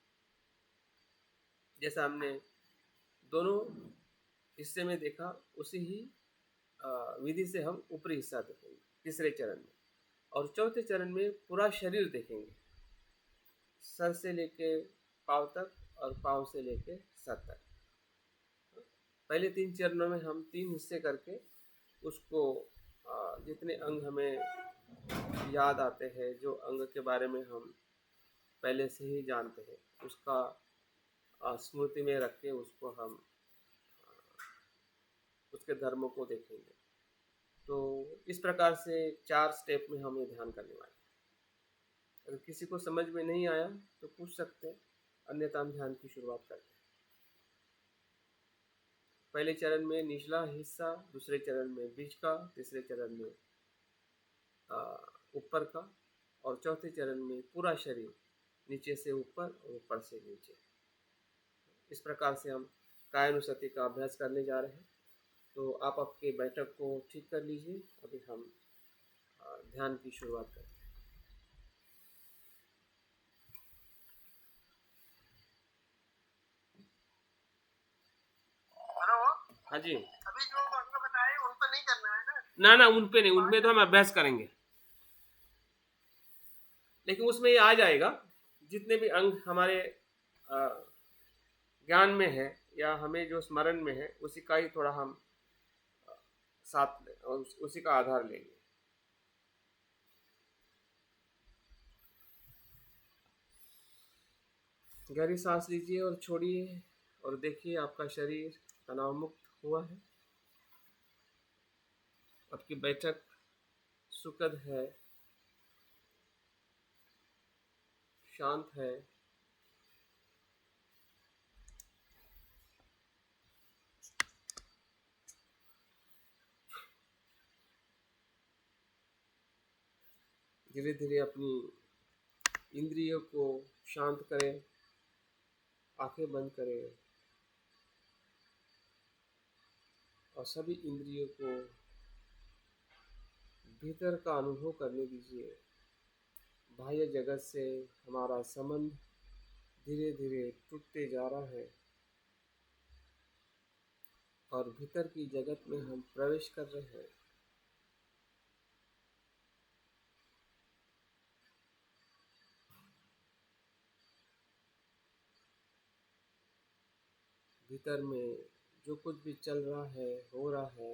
जैसा हमने दोनों हिस्से में देखा उसी ही विधि से हम ऊपरी हिस्सा देखेंगे तीसरे चरण में। और चौथे चरण में पूरा शरीर देखेंगे, सर से लेके पाँव तक और पाँव से लेके सर तक। पहले 3 चरणों में हम 3 हिस्से करके उसको जितने अंग हमें याद आते हैं, जो अंग के बारे में हम पहले से ही जानते हैं, उसका स्मृति में रख के उसको हम उसके धर्मों को देखेंगे। तो इस प्रकार से 4 स्टेप में हम ये ध्यान करने वाले हैं। अगर किसी को समझ में नहीं आया तो पूछ सकते हैं, अन्यथा हम ध्यान की शुरुआत करते हैं। पहले चरण में निचला हिस्सा, दूसरे चरण में बीच का, तीसरे चरण में ऊपर का और चौथे चरण में पूरा शरीर, नीचे से ऊपर और ऊपर से नीचे। इस प्रकार से हम कायानुसति का अभ्यास करने जा रहे हैं। तो आप आपके बैठक को ठीक कर लीजिए। अभी हम ध्यान की शुरुआत करते हैं। हेलो। हाँ जी। अभी जो अंग बताए उन पर नहीं करना है ना ना, उन पे नहीं, उनमें तो हम अभ्यास करेंगे, लेकिन उसमें ये आ जाएगा जितने भी अंग हमारे ज्ञान में है या हमें जो स्मरण में है उसी का ही थोड़ा हम साथ और उसी का आधार लेंगे। गहरी सांस लीजिए और छोड़िए और देखिए आपका शरीर तनाव मुक्त हुआ है, आपकी बैठक सुखद है, शांत है। धीरे धीरे अपनी इंद्रियों को शांत करें। आंखें बंद करें और सभी इंद्रियों को भीतर का अनुभव करने दीजिए। बाह्य जगत से हमारा संबंध धीरे धीरे टूटते जा रहा है और भीतर की जगत में हम प्रवेश कर रहे हैं। भीतर में जो कुछ भी चल रहा है, हो रहा है,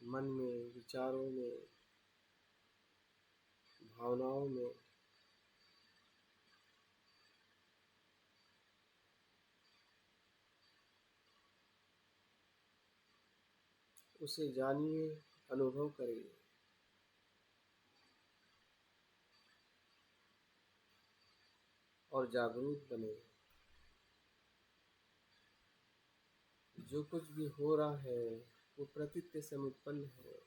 मन में, विचारों में, भावनाओं में, उसे जानिए, अनुभव करिए और जागरूक बने। जो कुछ भी हो रहा है वो प्रतीत से उत्पन्न है।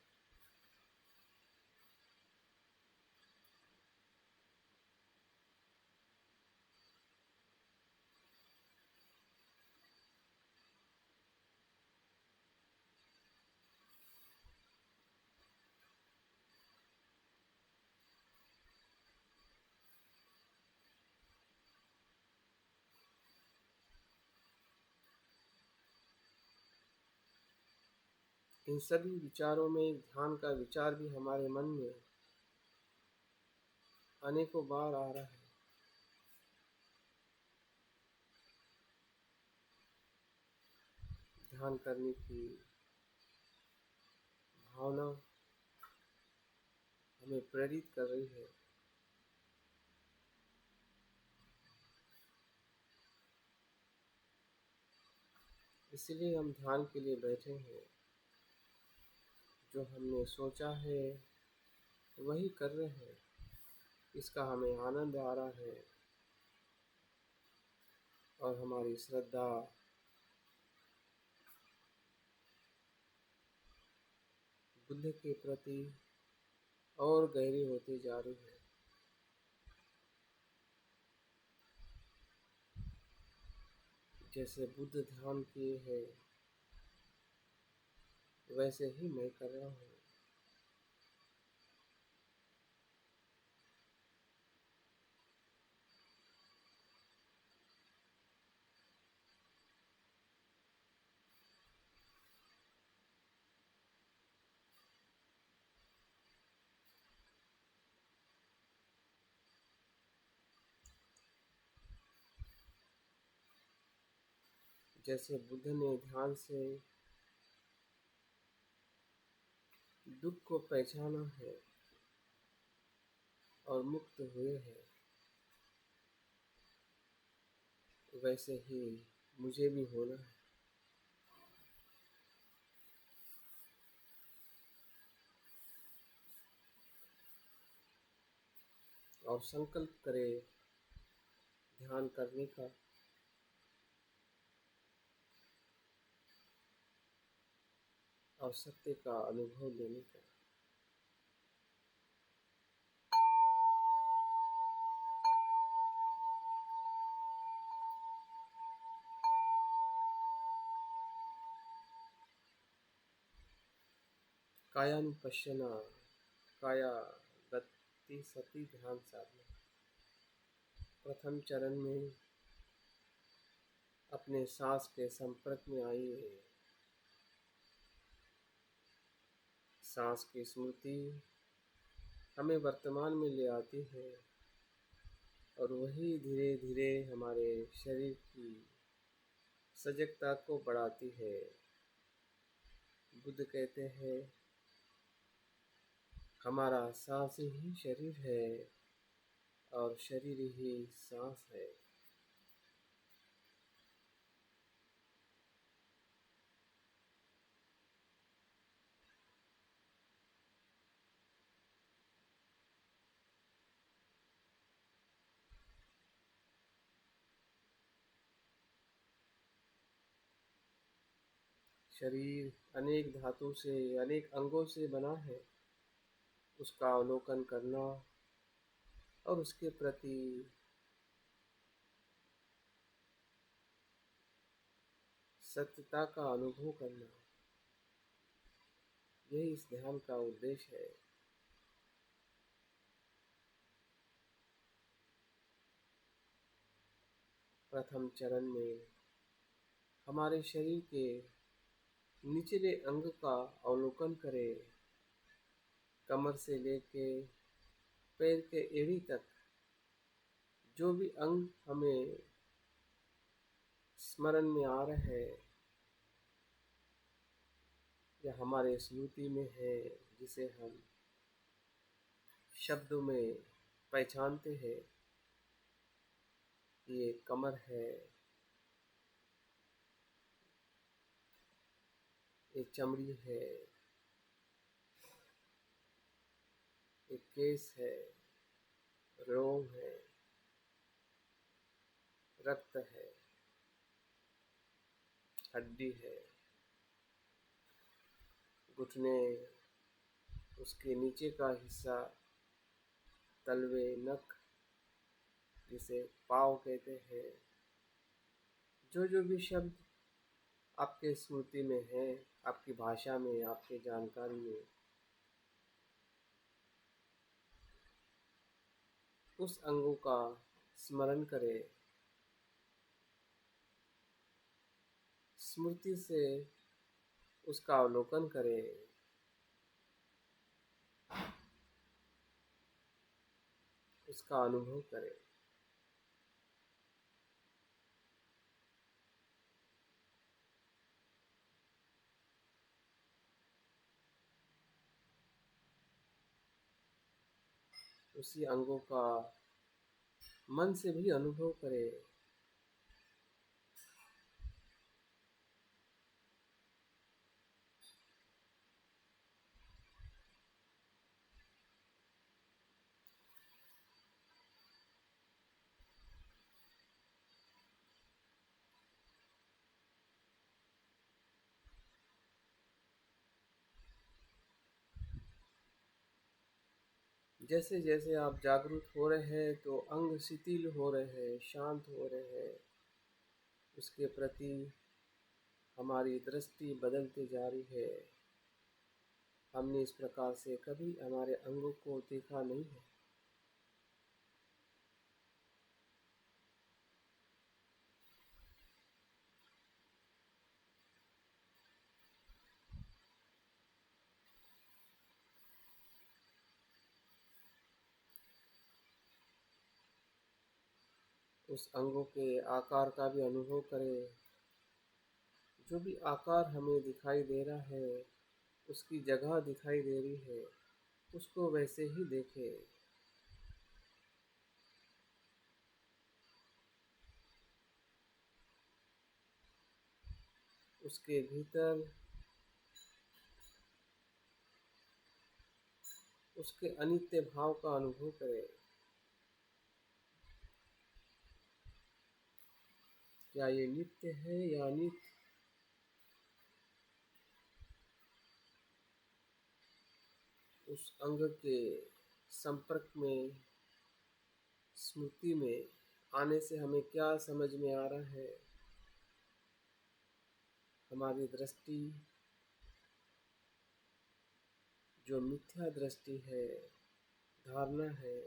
इन सभी विचारों में एक ध्यान का विचार भी हमारे मन में अनेकों बार आ रहा है। ध्यान करने की भावना हमें प्रेरित कर रही है। इसलिए हम ध्यान के लिए बैठे हैं। जो हमने सोचा है वही कर रहे हैं। इसका हमें आनंद आ रहा है और हमारी श्रद्धा बुद्ध के प्रति और गहरी होती जा रही है। जैसे बुद्ध ध्यान किए हैं वैसे ही मैं कर रहा हूँ। जैसे बुद्ध ने ध्यान से दुख को पहचाना है और मुक्त हुए हैं, वैसे ही मुझे भी होना है। और संकल्प करें ध्यान करने का और सत्य का अनुभव लेने का। कायानुपश्यना काया गति सती ध्यान साधना। प्रथम चरण में अपने सांस के संपर्क में आइए। सांस की स्मृति हमें वर्तमान में ले आती है और वही धीरे धीरे हमारे शरीर की सजगता को बढ़ाती है। बुद्ध कहते हैं हमारा सांस ही शरीर है और शरीर ही सांस है। शरीर अनेक धातु से, अनेक अंगों से बना है। उसका अवलोकन करना और उसके प्रति सत्यता का अनुभव करना, यही इस ध्यान का उद्देश्य है। प्रथम चरण में हमारे शरीर के निचले अंग का अवलोकन करें। कमर से लेके पैर के एड़ी तक जो भी अंग हमें स्मरण में आ रहे हैं या हमारे स्मृति में है, जिसे हम शब्दों में पहचानते हैं, ये कमर है, ये चमड़ी है, ये केस है, रोम है, रक्त है, हड्डी है, घुटने, उसके नीचे का हिस्सा, तलवे, नख, जिसे पाँव कहते हैं। जो भी शब्द आपके स्मृति में है, आपकी भाषा में, आपके जानकारी में, उस अंगों का स्मरण करें। स्मृति से उसका अवलोकन करें। उसका अनुभव करें। उसी अंगों का मन से भी अनुभव करें। जैसे जैसे आप जागरूक हो रहे हैं तो अंग शिथिल हो रहे हैं, शांत हो रहे हैं। उसके प्रति हमारी दृष्टि बदलती जा रही है। हमने इस प्रकार से कभी हमारे अंगों को देखा नहीं है। उस अंगों के आकार का भी अनुभव करें। जो भी आकार हमें दिखाई दे रहा है, उसकी जगह दिखाई दे रही है, उसको वैसे ही देखें। उसके भीतर उसके अनित्य भाव का अनुभव करें। क्या ये नित्य है या अनित्य? उस अंग के संपर्क में, स्मृति में आने से हमें क्या समझ में आ रहा है? हमारी दृष्टि, जो मिथ्या दृष्टि है, धारणा है,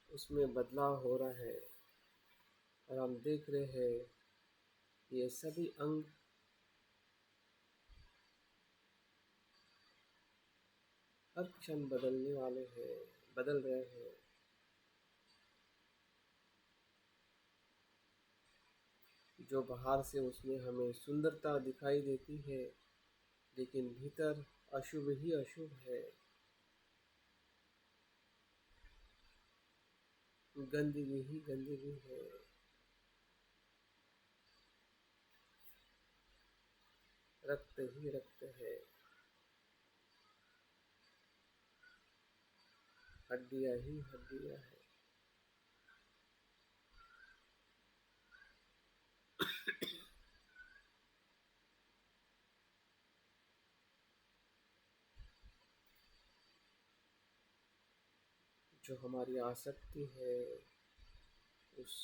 उसमें बदलाव हो रहा है और हम देख रहे हैं ये सभी अंग हर क्षण बदलने वाले हैं, बदल रहे हैं। जो बाहर से उसमें हमें सुंदरता दिखाई देती है, लेकिन भीतर अशुभ ही अशुभ है। गंदगी ही गंदगी है। रक्त ही रक्त है। हड्डियां ही हड्डियां है। जो हमारी आसक्ति है उस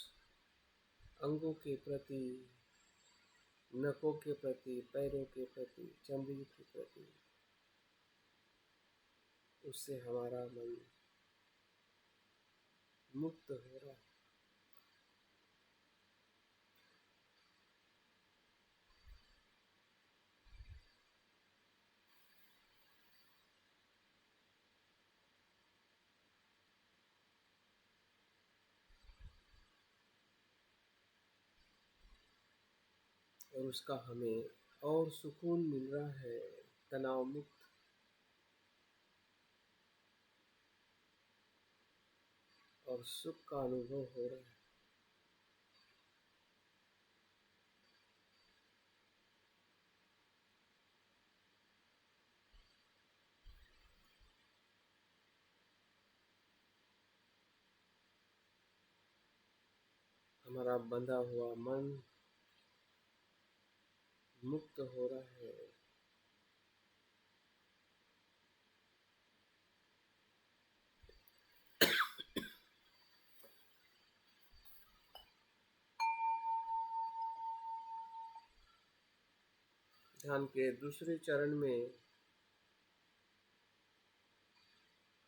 अंगों के प्रति, नखों के प्रति, पैरों के प्रति, चमड़ी के प्रति, उससे हमारा मन मुक्त हो रहा है। और उसका हमें और सुकून मिल रहा है, तनाव मुक्त। और सुख का अनुभव हो रहा है। हमारा बंधा हुआ मन मुक्त हो रहा है। ध्यान के दूसरे चरण में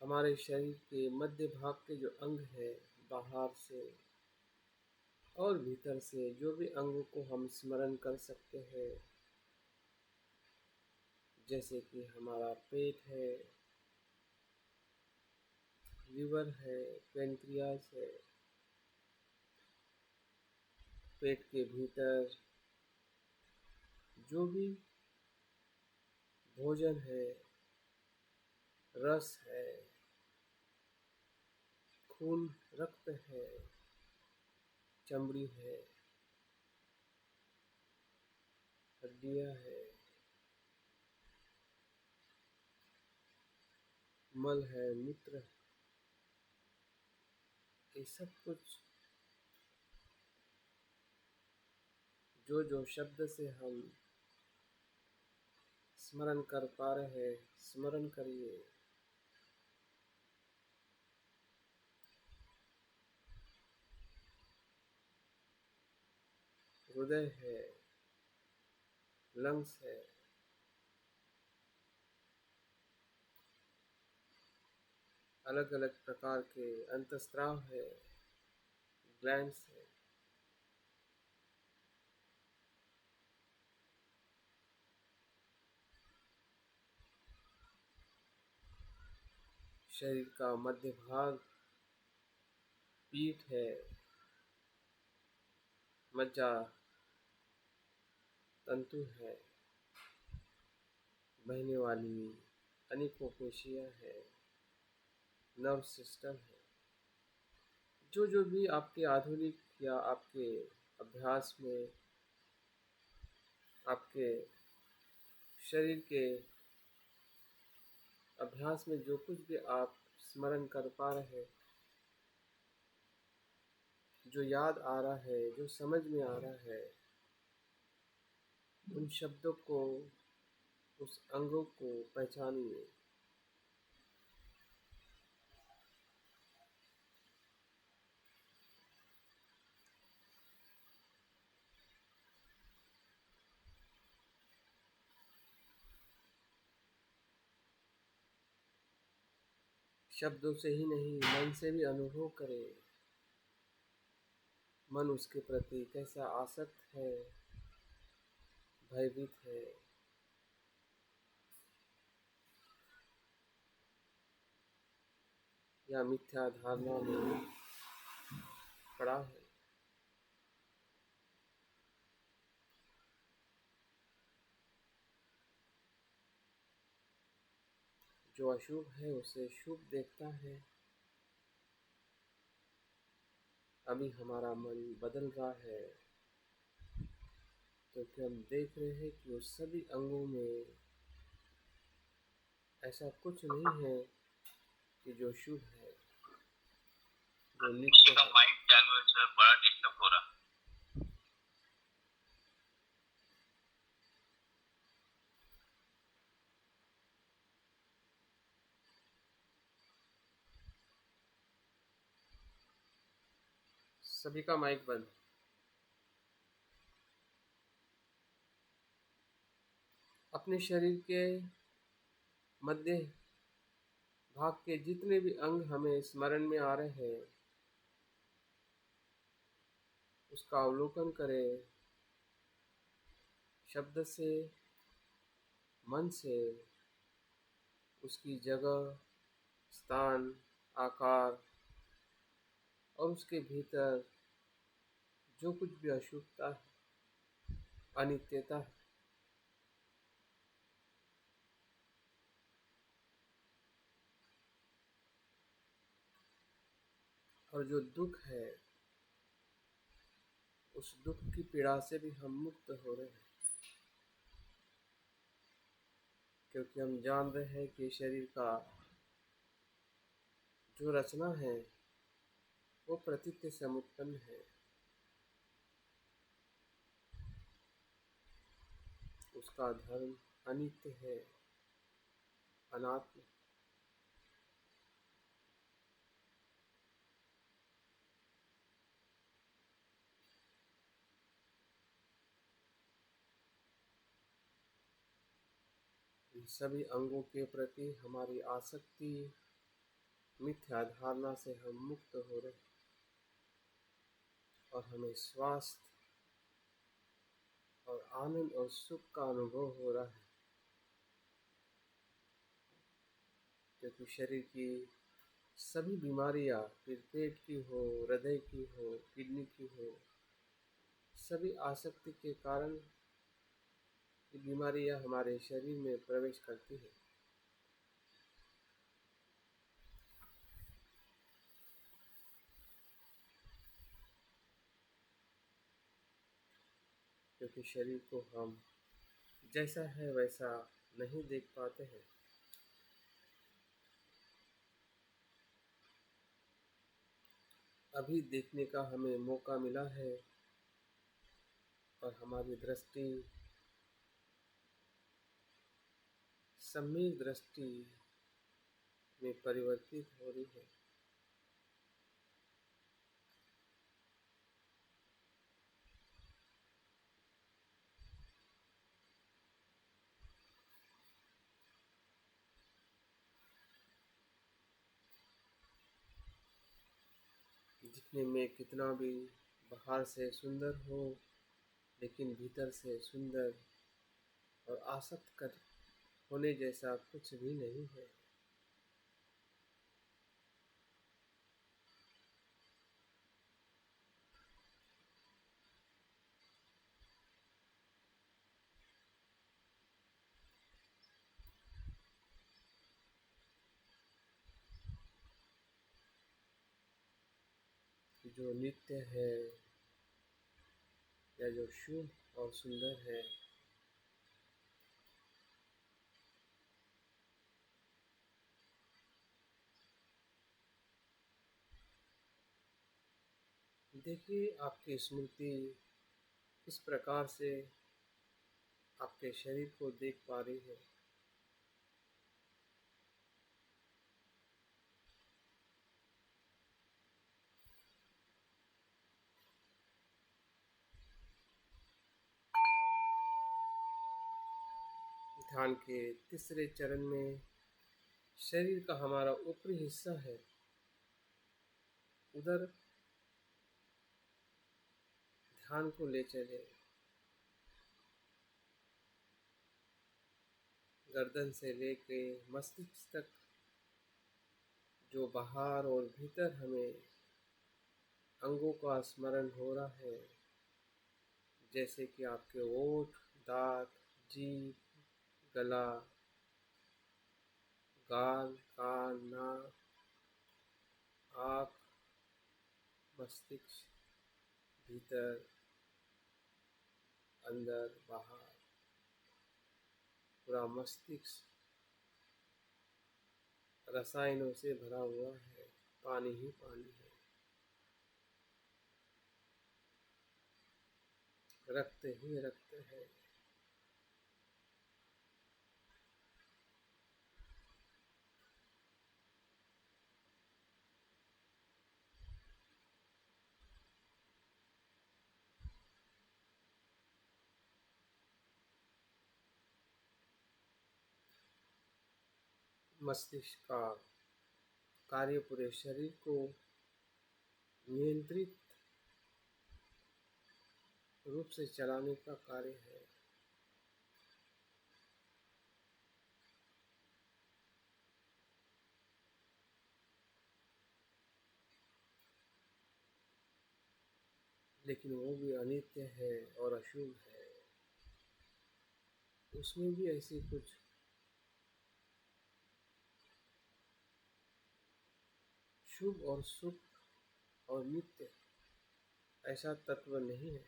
हमारे शरीर के मध्य भाग के जो अंग है, बाहर से और भीतर से जो भी अंगों को हम स्मरण कर सकते हैं, जैसे कि हमारा पेट है, लीवर है, पेनक्रियास है, पेट के भीतर जो भी भोजन है, रस है, खून, रक्त है, चमड़ी है, हड्डियां है, मल है, मूत्र है, ये सब कुछ जो जो शब्द से हम स्मरण कर पा रहे हैं, स्मरण करिए। हृदय है, लंग्स है, अलग अलग प्रकार के अंतस्त्राव है, ग्लैंड्स है, शरीर का मध्य भाग पीठ है, मज्जा तंतु है, बहने वाली अनेकों पेशियां है, नर्व सिस्टम है। जो जो भी आपके आधुनिक या आपके अभ्यास में, आपके शरीर के अभ्यास में जो कुछ भी आप स्मरण कर पा रहे, जो याद आ रहा है, जो समझ में आ रहा है, उन शब्दों को, उस अंगों को पहचानिए। शब्दों से ही नहीं, मन से भी अनुभव करें। मन उसके प्रति कैसा आसक्त है, भयभीत है, या मिथ्या धारणा में पड़ा है। जो अशुभ है उसे शुभ देखता है। अभी हमारा मन बदल रहा है, क्योंकि हम देख रहे हैं कि उस सभी अंगों में ऐसा कुछ नहीं है कि जो शुभ है, जो नित्य है। माइंड चालू है सर, बड़ा डिस्टर्ब हो रहा। सभी का माइक बंद। अपने शरीर के मध्य भाग के जितने भी अंग हमें स्मरण में आ रहे हैं उसका अवलोकन करें, शब्द से, मन से, उसकी जगह, स्थान, आकार और उसके भीतर जो कुछ भी अशुद्धता है, अनित्यता है और जो दुख है, उस दुख की पीड़ा से भी हम मुक्त हो रहे हैं, क्योंकि हम जान रहे हैं कि शरीर का जो रचना है वो प्रतीत्य से उत्पन्न है। उसका धर्म अनित्य है, अनात्म। इन सभी अंगों के प्रति हमारी आसक्ति, मिथ्या धारणा से हम मुक्त हो रहे हैं और हमें स्वास्थ्य और आनंद और सुख का अनुभव हो रहा है, क्योंकि शरीर की सभी बीमारियां, फिर पेट की हो, हृदय की हो, किडनी की हो, सभी आसक्ति के कारण ये बीमारियां हमारे शरीर में प्रवेश करती है। क्योंकि शरीर को हम जैसा है वैसा नहीं देख पाते हैं। अभी देखने का हमें मौका मिला है और हमारी दृष्टि सम्यक दृष्टि में परिवर्तित हो रही है। दिखने में कितना भी बाहर से सुंदर हो, लेकिन भीतर से सुंदर और आसक्त कर होने जैसा कुछ भी नहीं है। जो नित्य है या जो शुभ और सुंदर है, देखिए आपकी स्मृति किस प्रकार से आपके शरीर को देख पा रही है। ध्यान के तीसरे चरण में शरीर का हमारा ऊपरी हिस्सा है, उधर ध्यान को ले चले। गर्दन से लेके मस्तिष्क तक जो बाहर और भीतर हमें अंगों का स्मरण हो रहा है, जैसे कि आपके ओठ, दांत, जीभ, गला, गाल, कान, नाक, आँख, मस्तिष्क, भीतर, अंदर, बाहर, पूरा मस्तिष्क रसायनों से भरा हुआ है, पानी ही पानी है, रक्त ही रक्त है। मस्तिष्क का कार्य पूरे शरीर को नियंत्रित रूप से चलाने का कार्य है। लेकिन वो भी अनित्य है और अशुभ है। उसमें भी ऐसी कुछ शुभ और सुख और नित्य ऐसा तत्व नहीं है।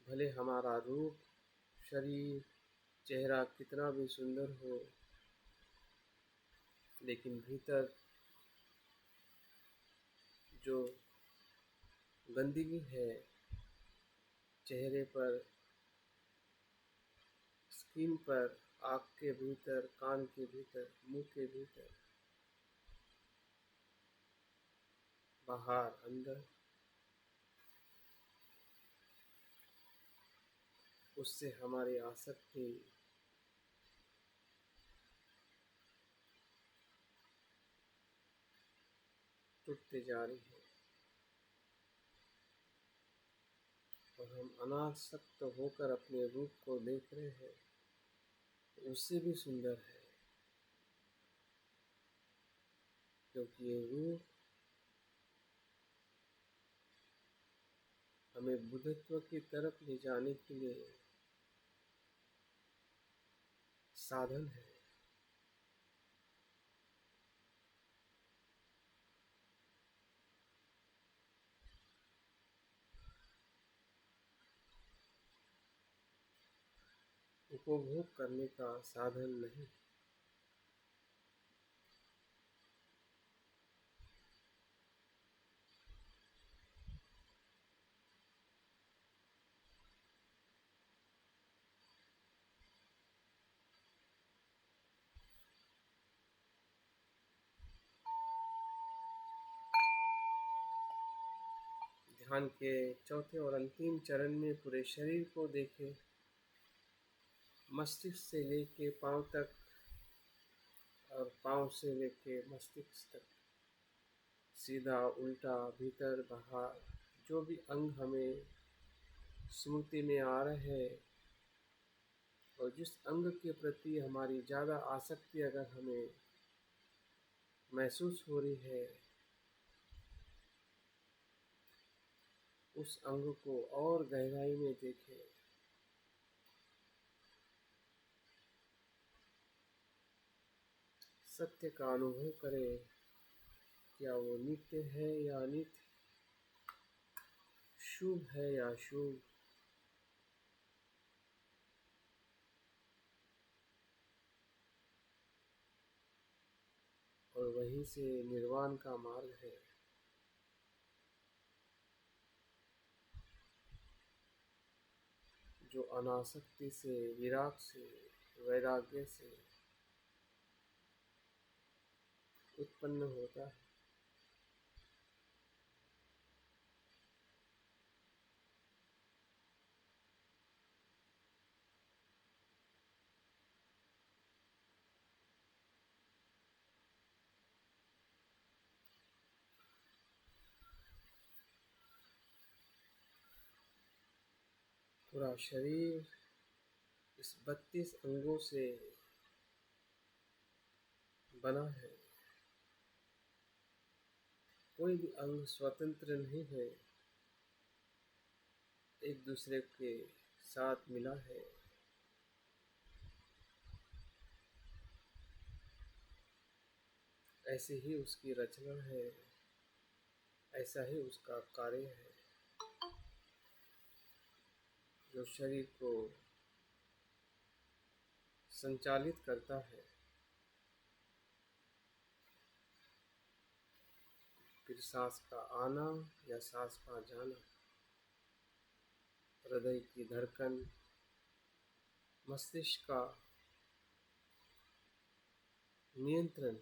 भले हमारा रूप, शरीर, चेहरा कितना भी सुंदर हो, लेकिन भीतर जो गंदगी है चेहरे पर, स्किन पर, आँख के भीतर, कान के भीतर, मुंह के भीतर, बाहर, अंदर, उससे हमारी आसक्ति टूटते जा रही है और हम अनासक्त होकर अपने रूप को देख रहे हैं, उससे भी सुंदर है, क्योंकि ये रूप हमें बुद्धत्व की तरफ ले जाने के लिए साधन है। उपभोग करने का साधन नहीं। ध्यान के चौथे और अंतिम चरण में पूरे शरीर को देखें, मस्तिष्क से लेके पांव तक और पांव से लेके मस्तिष्क तक, सीधा उल्टा, भीतर बाहर, जो भी अंग हमें स्मृति में आ रहे हैं और जिस अंग के प्रति हमारी ज़्यादा आसक्ति अगर हमें महसूस हो रही है, उस अंग को और गहराई में देखें। सत्य का अनुभव करें, क्या वो नित्य है या अनित्य, शुभ है या अशुभ। और वहीं से निर्वाण का मार्ग है। जो अनासक्ति से, विराग से, वैराग्य से उत्पन्न होता है। पूरा शरीर इस 32 अंगों से बना है। कोई भी अंग स्वतंत्र नहीं है, एक दूसरे के साथ मिला है। ऐसे ही उसकी रचना है, ऐसा ही उसका कार्य है, जो शरीर को संचालित करता है। फिर सांस का आना या सांस का जाना, हृदय की धड़कन, मस्तिष्क का नियंत्रण,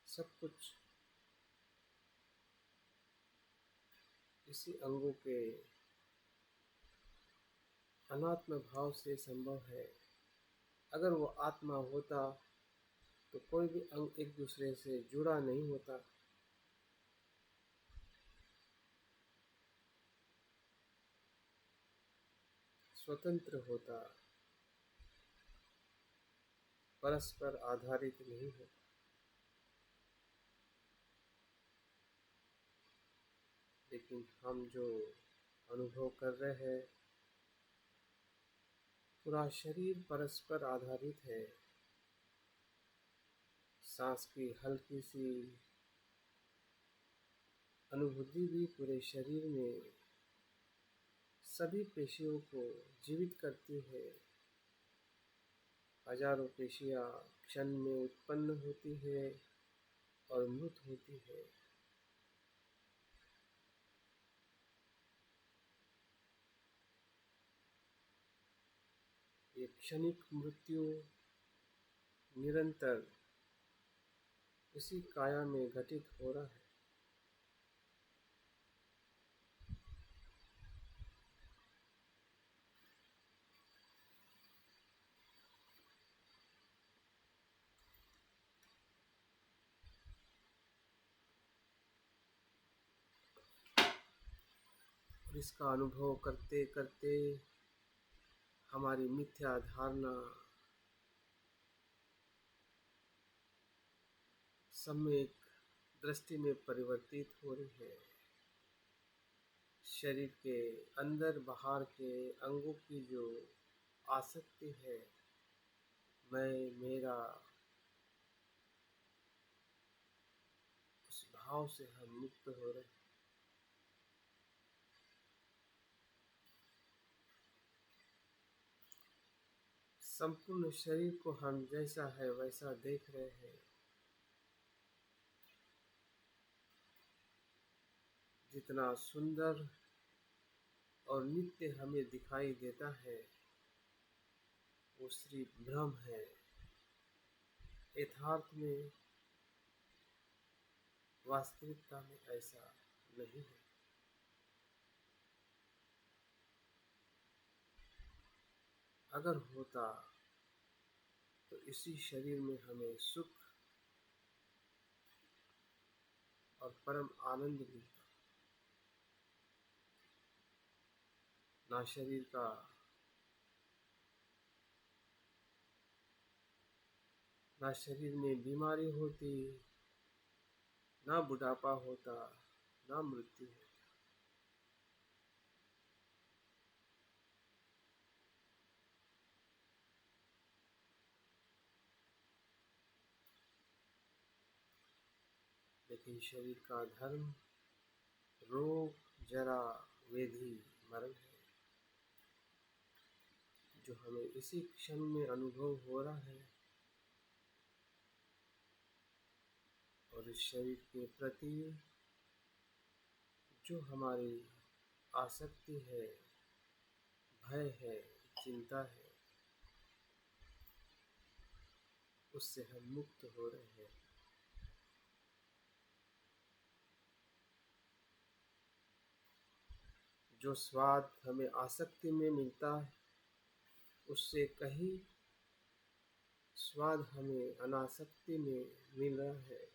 सब कुछ इसी अंगों के अनात्म भाव से संभव है। अगर वो आत्मा होता तो कोई भी अंग एक दूसरे से जुड़ा नहीं होता। स्वतंत्र होता, परस्पर आधारित नहीं होता। लेकिन हम जो अनुभव कर रहे हैं, पूरा शरीर परस्पर आधारित है। सांस की हल्की सी अनुभूति भी पूरे शरीर में सभी पेशियों को जीवित करती है। हजारों पेशियां क्षण में उत्पन्न होती है और मृत होती है। ये क्षणिक मृत्यु निरंतर इसी काया में घटित हो रहा है। और इसका अनुभव करते करते हमारी मिथ्या धारणा सम्यक दृष्टि में परिवर्तित हो रही है। शरीर के अंदर बाहर के अंगों की जो आसक्ति है, मैं मेरा, उस भाव से हम मुक्त हो रहे हैं। संपूर्ण शरीर को हम जैसा है वैसा देख रहे हैं। जितना सुंदर और नित्य हमें दिखाई देता है, वो सिर्फ भ्रम है। यथार्थ में, वास्तविकता में ऐसा नहीं है। अगर होता तो इसी शरीर में हमें सुख और परम आनंद मिलता। ना शरीर का ना शरीर में बीमारी होती, ना बुढ़ापा होता, ना मृत्यु होती। लेकिन शरीर का धर्म रोग, जरा, व्याधि, मरण है, जो हमें इसी क्षण में अनुभव हो रहा है। और इस शरीर के प्रति जो हमारी आसक्ति है, भय है, चिंता है, उससे हम मुक्त हो रहे हैं। जो स्वाद हमें आसक्ति में मिलता है, उससे कहीं स्वाद हमें अनासक्ति में मिल रहा है।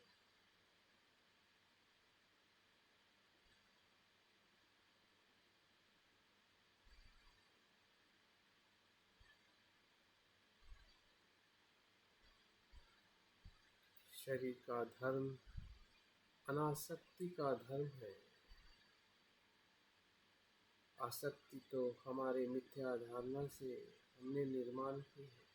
शरीर का धर्म अनासक्ति का धर्म है। आसक्ति तो हमारे मिथ्या धारणा से हमने निर्माण की है।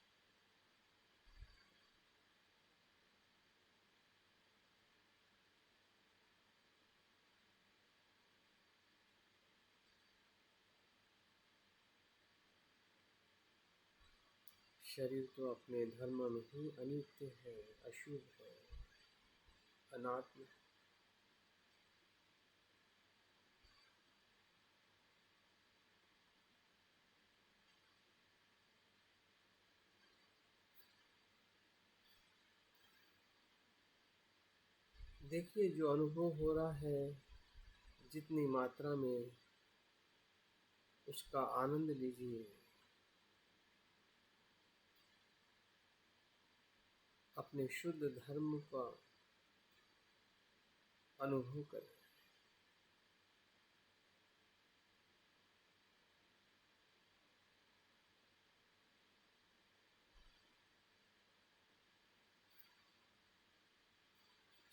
शरीर तो अपने धर्म में ही अनित्य है, अशुभ है, अनात्म है। देखिए, जो अनुभव हो रहा है, जितनी मात्रा में, उसका आनंद लीजिए। अपने शुद्ध धर्म का अनुभव करें।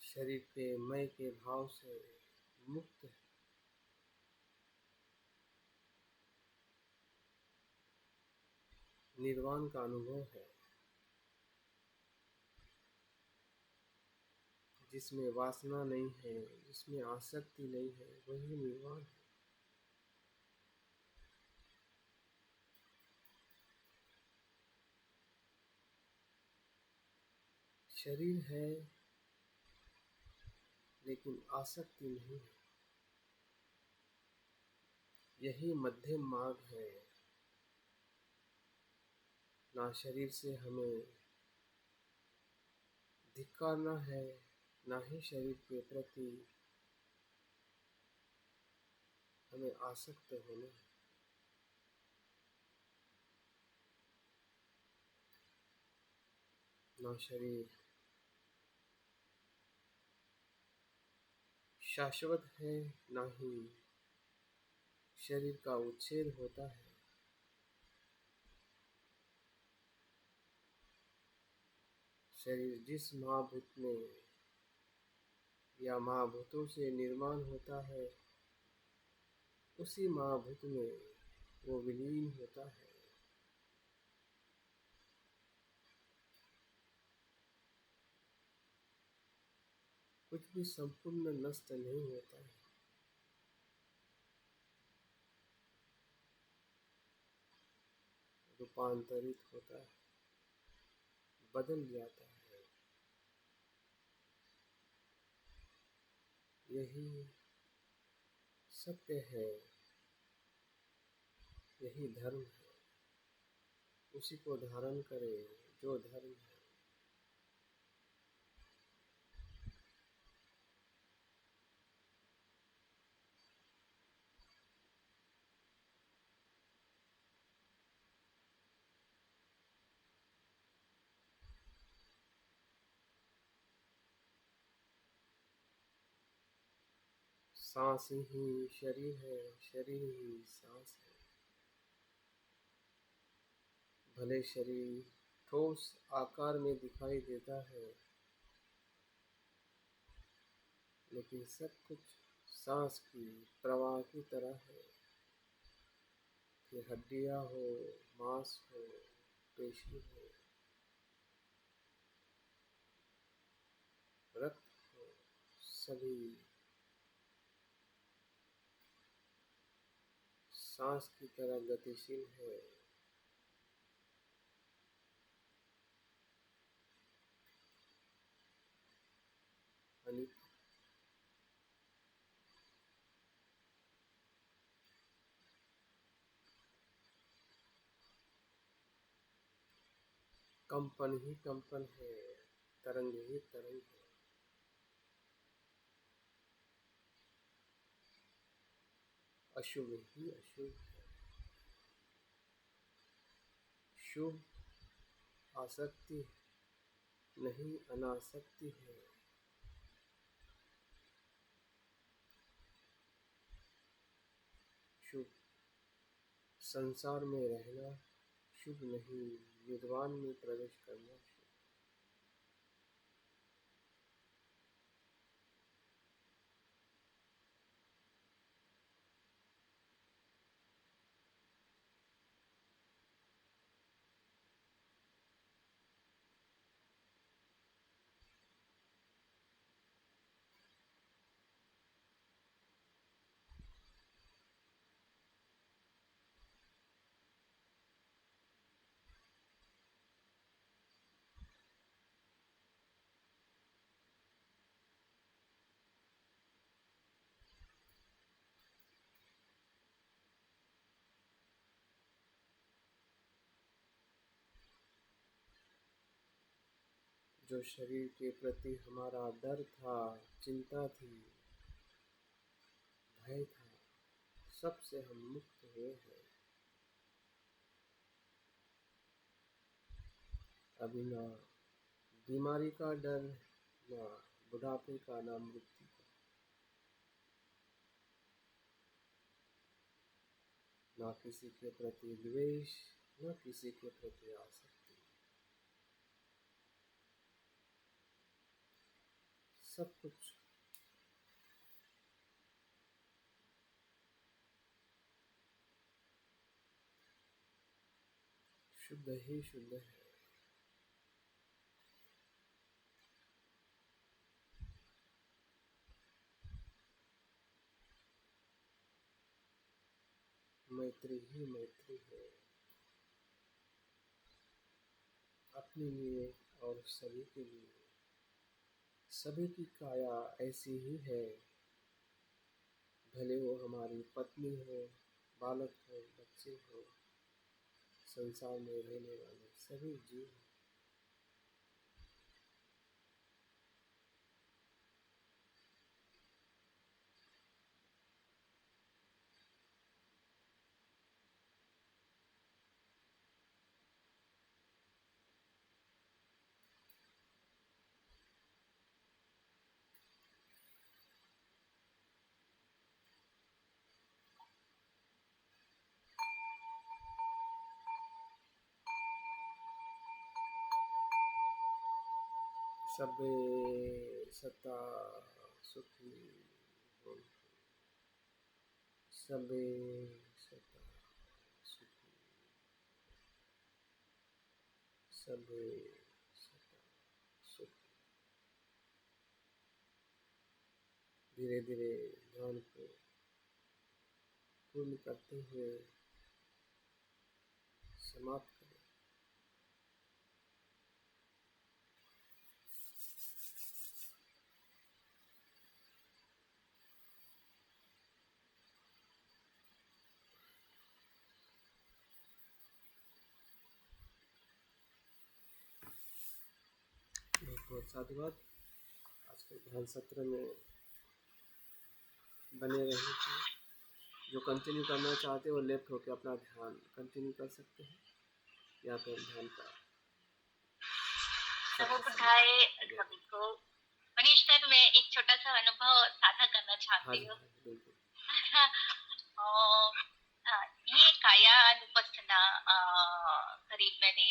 शरीर के मैं के भाव से मुक्त है। निर्वाण का अनुभव है, जिसमें वासना नहीं है, जिसमें आसक्ति नहीं है, वही निर्वाण है। शरीर है लेकिन आसक्ति नहीं है। यही मध्यम मार्ग है। ना शरीर से हमें धिक्कारना है, ना ही शरीर के प्रति हमें आसक्त होना है। ना शरीर शाश्वत है, ना ही शरीर का उच्छेद होता है। शरीर जिस महाभूत में या महाभूतों से निर्माण होता है, उसी महाभूत में वो विलीन होता है। कुछ भी संपूर्ण नष्ट नहीं होता है। रूपांतरित होता है, बदल जाता है। यही सत्य है, यही धर्म है। उसी को धारण करे जो धर्म है। सांस ही शरीर है, शरीर ही सांस है। भले शरीर ठोस आकार में दिखाई देता है, लेकिन सब कुछ सांस की प्रवाह की तरह है। फिर हड्डियां हो, मांस हो, पेशी हो, रक्त हो, सभी सांस की तरह गतिशील है। अनित कंपन ही कंपन है, तरंग ही तरंग है। अशुभ ही अशुभ है। शुभ आसक्ति नहीं, अनासक्ति है। शुभ संसार में रहना, शुभ नहीं निर्वाण में प्रवेश करना। जो शरीर के प्रति हमारा डर था, चिंता थी, भय था, सबसे हम मुक्त हुए हैं। अभी ना बीमारी का डर, ना बुढ़ापे का, ना मृत्यु का, ना किसी के प्रति द्वेष, ना किसी के प्रति आसक्ति, सब कुछ शुद्ध ही शुद्ध है। मैत्री ही मैत्री है, अपने लिए और सभी के लिए। सभी की काया ऐसी ही है, भले वो हमारी पत्नी हो, बालक हो, बच्चे हो, संसार में रहने वाले सभी जीव। सबे सता सुखी हो, सबे सता सुखी, सबे सता सुखी। धीरे धीरे ध्यान को पूर्ण करते हुए समाप्त करें। बहुत बहुत साधुवाद। आज के ध्यान सत्र में बने रहे थे। जो कंटिन्यू करना चाहते हैं वो लेफ्ट होकर अपना ध्यान कंटिन्यू कर सकते हैं, या फिर ध्यान का नमो बुद्धाय सभी को। मनीष सर, मैं एक छोटा सा अनुभव साझा करना चाहती हूँ। बिल्कुल। ये काया अनुपस्थना करीब मैंने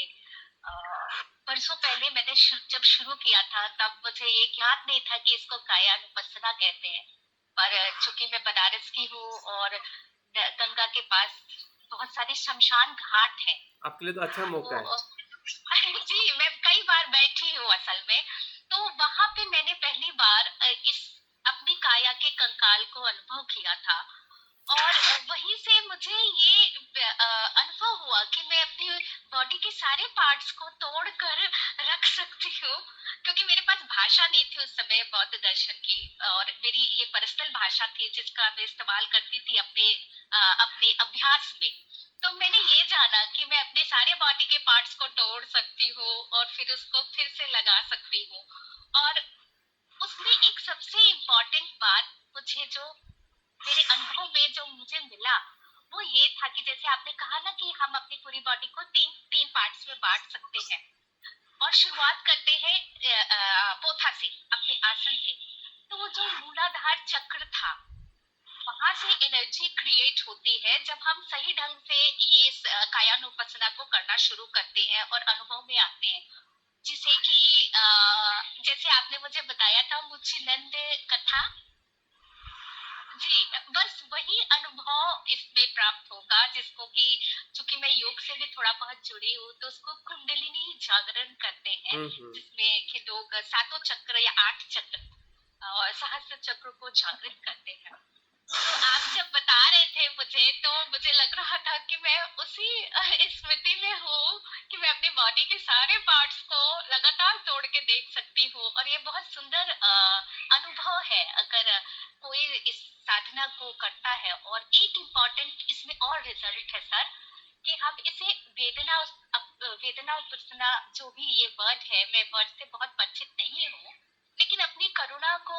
परसों पहले मैंने जब शुरू किया था, तब मुझे ये ज्ञात नहीं था कि इसको काया अनुपस्थना कहते हैं। पर चूंकि मैं बनारस की हूँ और गंगा के पास बहुत सारे शमशान घाट हैं, आपके लिए तो अच्छा मौका है। जी, मैं कई बार बैठी हूँ असल में। तो वहां पे मैंने पहली बार इस अपनी काया के कंकाल को अनुभव किया था, और वहीं से मुझे ये अनुभव हुआ कि मैं अपनी बॉडी के सारे पार्ट्स को तोड़कर रख सकती हूँ, क्योंकि मेरे पास भाषा नहीं थी उस समय बौद्ध दर्शन की, और मेरी ये पर्सनल भाषा थी जिसका मैं इस्तेमाल करती थी अपने अभ्यास में। तो मैंने ये जाना कि मैं अपने सारे बॉडी के पार्ट्स को तोड़ सकती हूँ और फिर उसको फिर से लगा सकती हूँ। और उसमें एक सबसे इम्पोर्टेंट बात मुझे जो मेरे अनुभव में जो मुझे मिला, वो ये था कि जैसे आपने कहा ना कि हम अपनी पूरी बॉडी को तीन पार्ट्स में बांट सकते हैं, और शुरुआत करते हैं पोथा से, अपने आसन से। तो वो जो मूलाधार चक्र था, वहां से एनर्जी क्रिएट होती है जब हम सही ढंग से ये कायानुपसना को करना शुरू करते हैं और अनुभव में आते हैं। जिसे कि जैसे आपने मुझे बताया था मुचिनंद कथा, जी, बस वही अनुभव इसमें प्राप्त होगा, जिसको कि चूंकि मैं योग से भी थोड़ा बहुत जुड़ी हूँ, तो उसको कुंडलिनी जागरण करते हैं, जिसमें कि लोग सातों चक्र या 8 चक्र और सहस्त्र चक्र को जागृत करते हैं। तो आप जब बता रहे थे मुझे, तो मुझे लग रहा था कि मैं उसी स्मृति में हूँ कि मैं अपनी बॉडी के सारे पार्ट्स को लगातार तोड़ के देख सकती हूँ, और ये बहुत सुंदर अनुभव है अगर कोई इस साधना को करता है। और एक इम्पॉर्टेंट इसमें और रिजल्ट है सर, कि हम इसे वेदना उपासना, जो भी ये वर्ड है, मैं वर्ड से बहुत परिचित नहीं हूँ, लेकिन अपनी करुणा को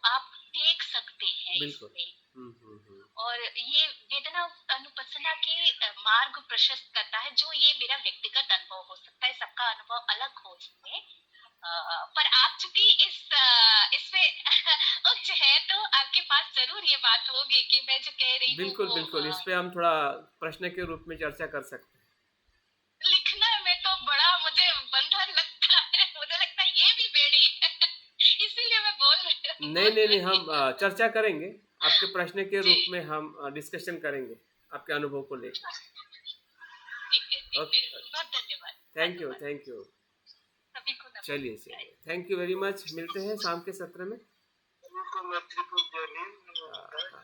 आप देख सकते हैं इसमें। और ये वेदना अनुपसना के मार्ग प्रशस्त करता है, जो ये मेरा व्यक्तिगत अनुभव हो सकता है, सबका अनुभव अलग हो इसमें। पर आप चूंकि इसमें उच्च है, तो आपके पास जरूर ये बात होगी कि मैं जो कह रही हूँ बिल्कुल वो बिल्कुल, इस पे हम थोड़ा प्रश्न के रूप में चर्चा कर सकते हैं। लिखना में तो बड़ा मुझे बंधन लगता है, मुझे लगता है ये भी बेड़ी है। इसीलिए मैं नहीं बोल नहीं नहीं, रही हम हूँ। चर्चा करेंगे आपके प्रश्न के जी, रूप में, हम डिस्कशन करेंगे आपके अनुभव को लेकर। ठीक है, ठीक है। ओके, बहुत धन्यवाद, थैंक यू धन्यवाद। Thank you. सभी को चलिए नमस्कार। चलिए, थैंक यू वेरी मच, मिलते हैं शाम के सत्र में। बिल्कुल, मैं बिल्कुल जय हिंद, हाँ नमस्कार। हाँ।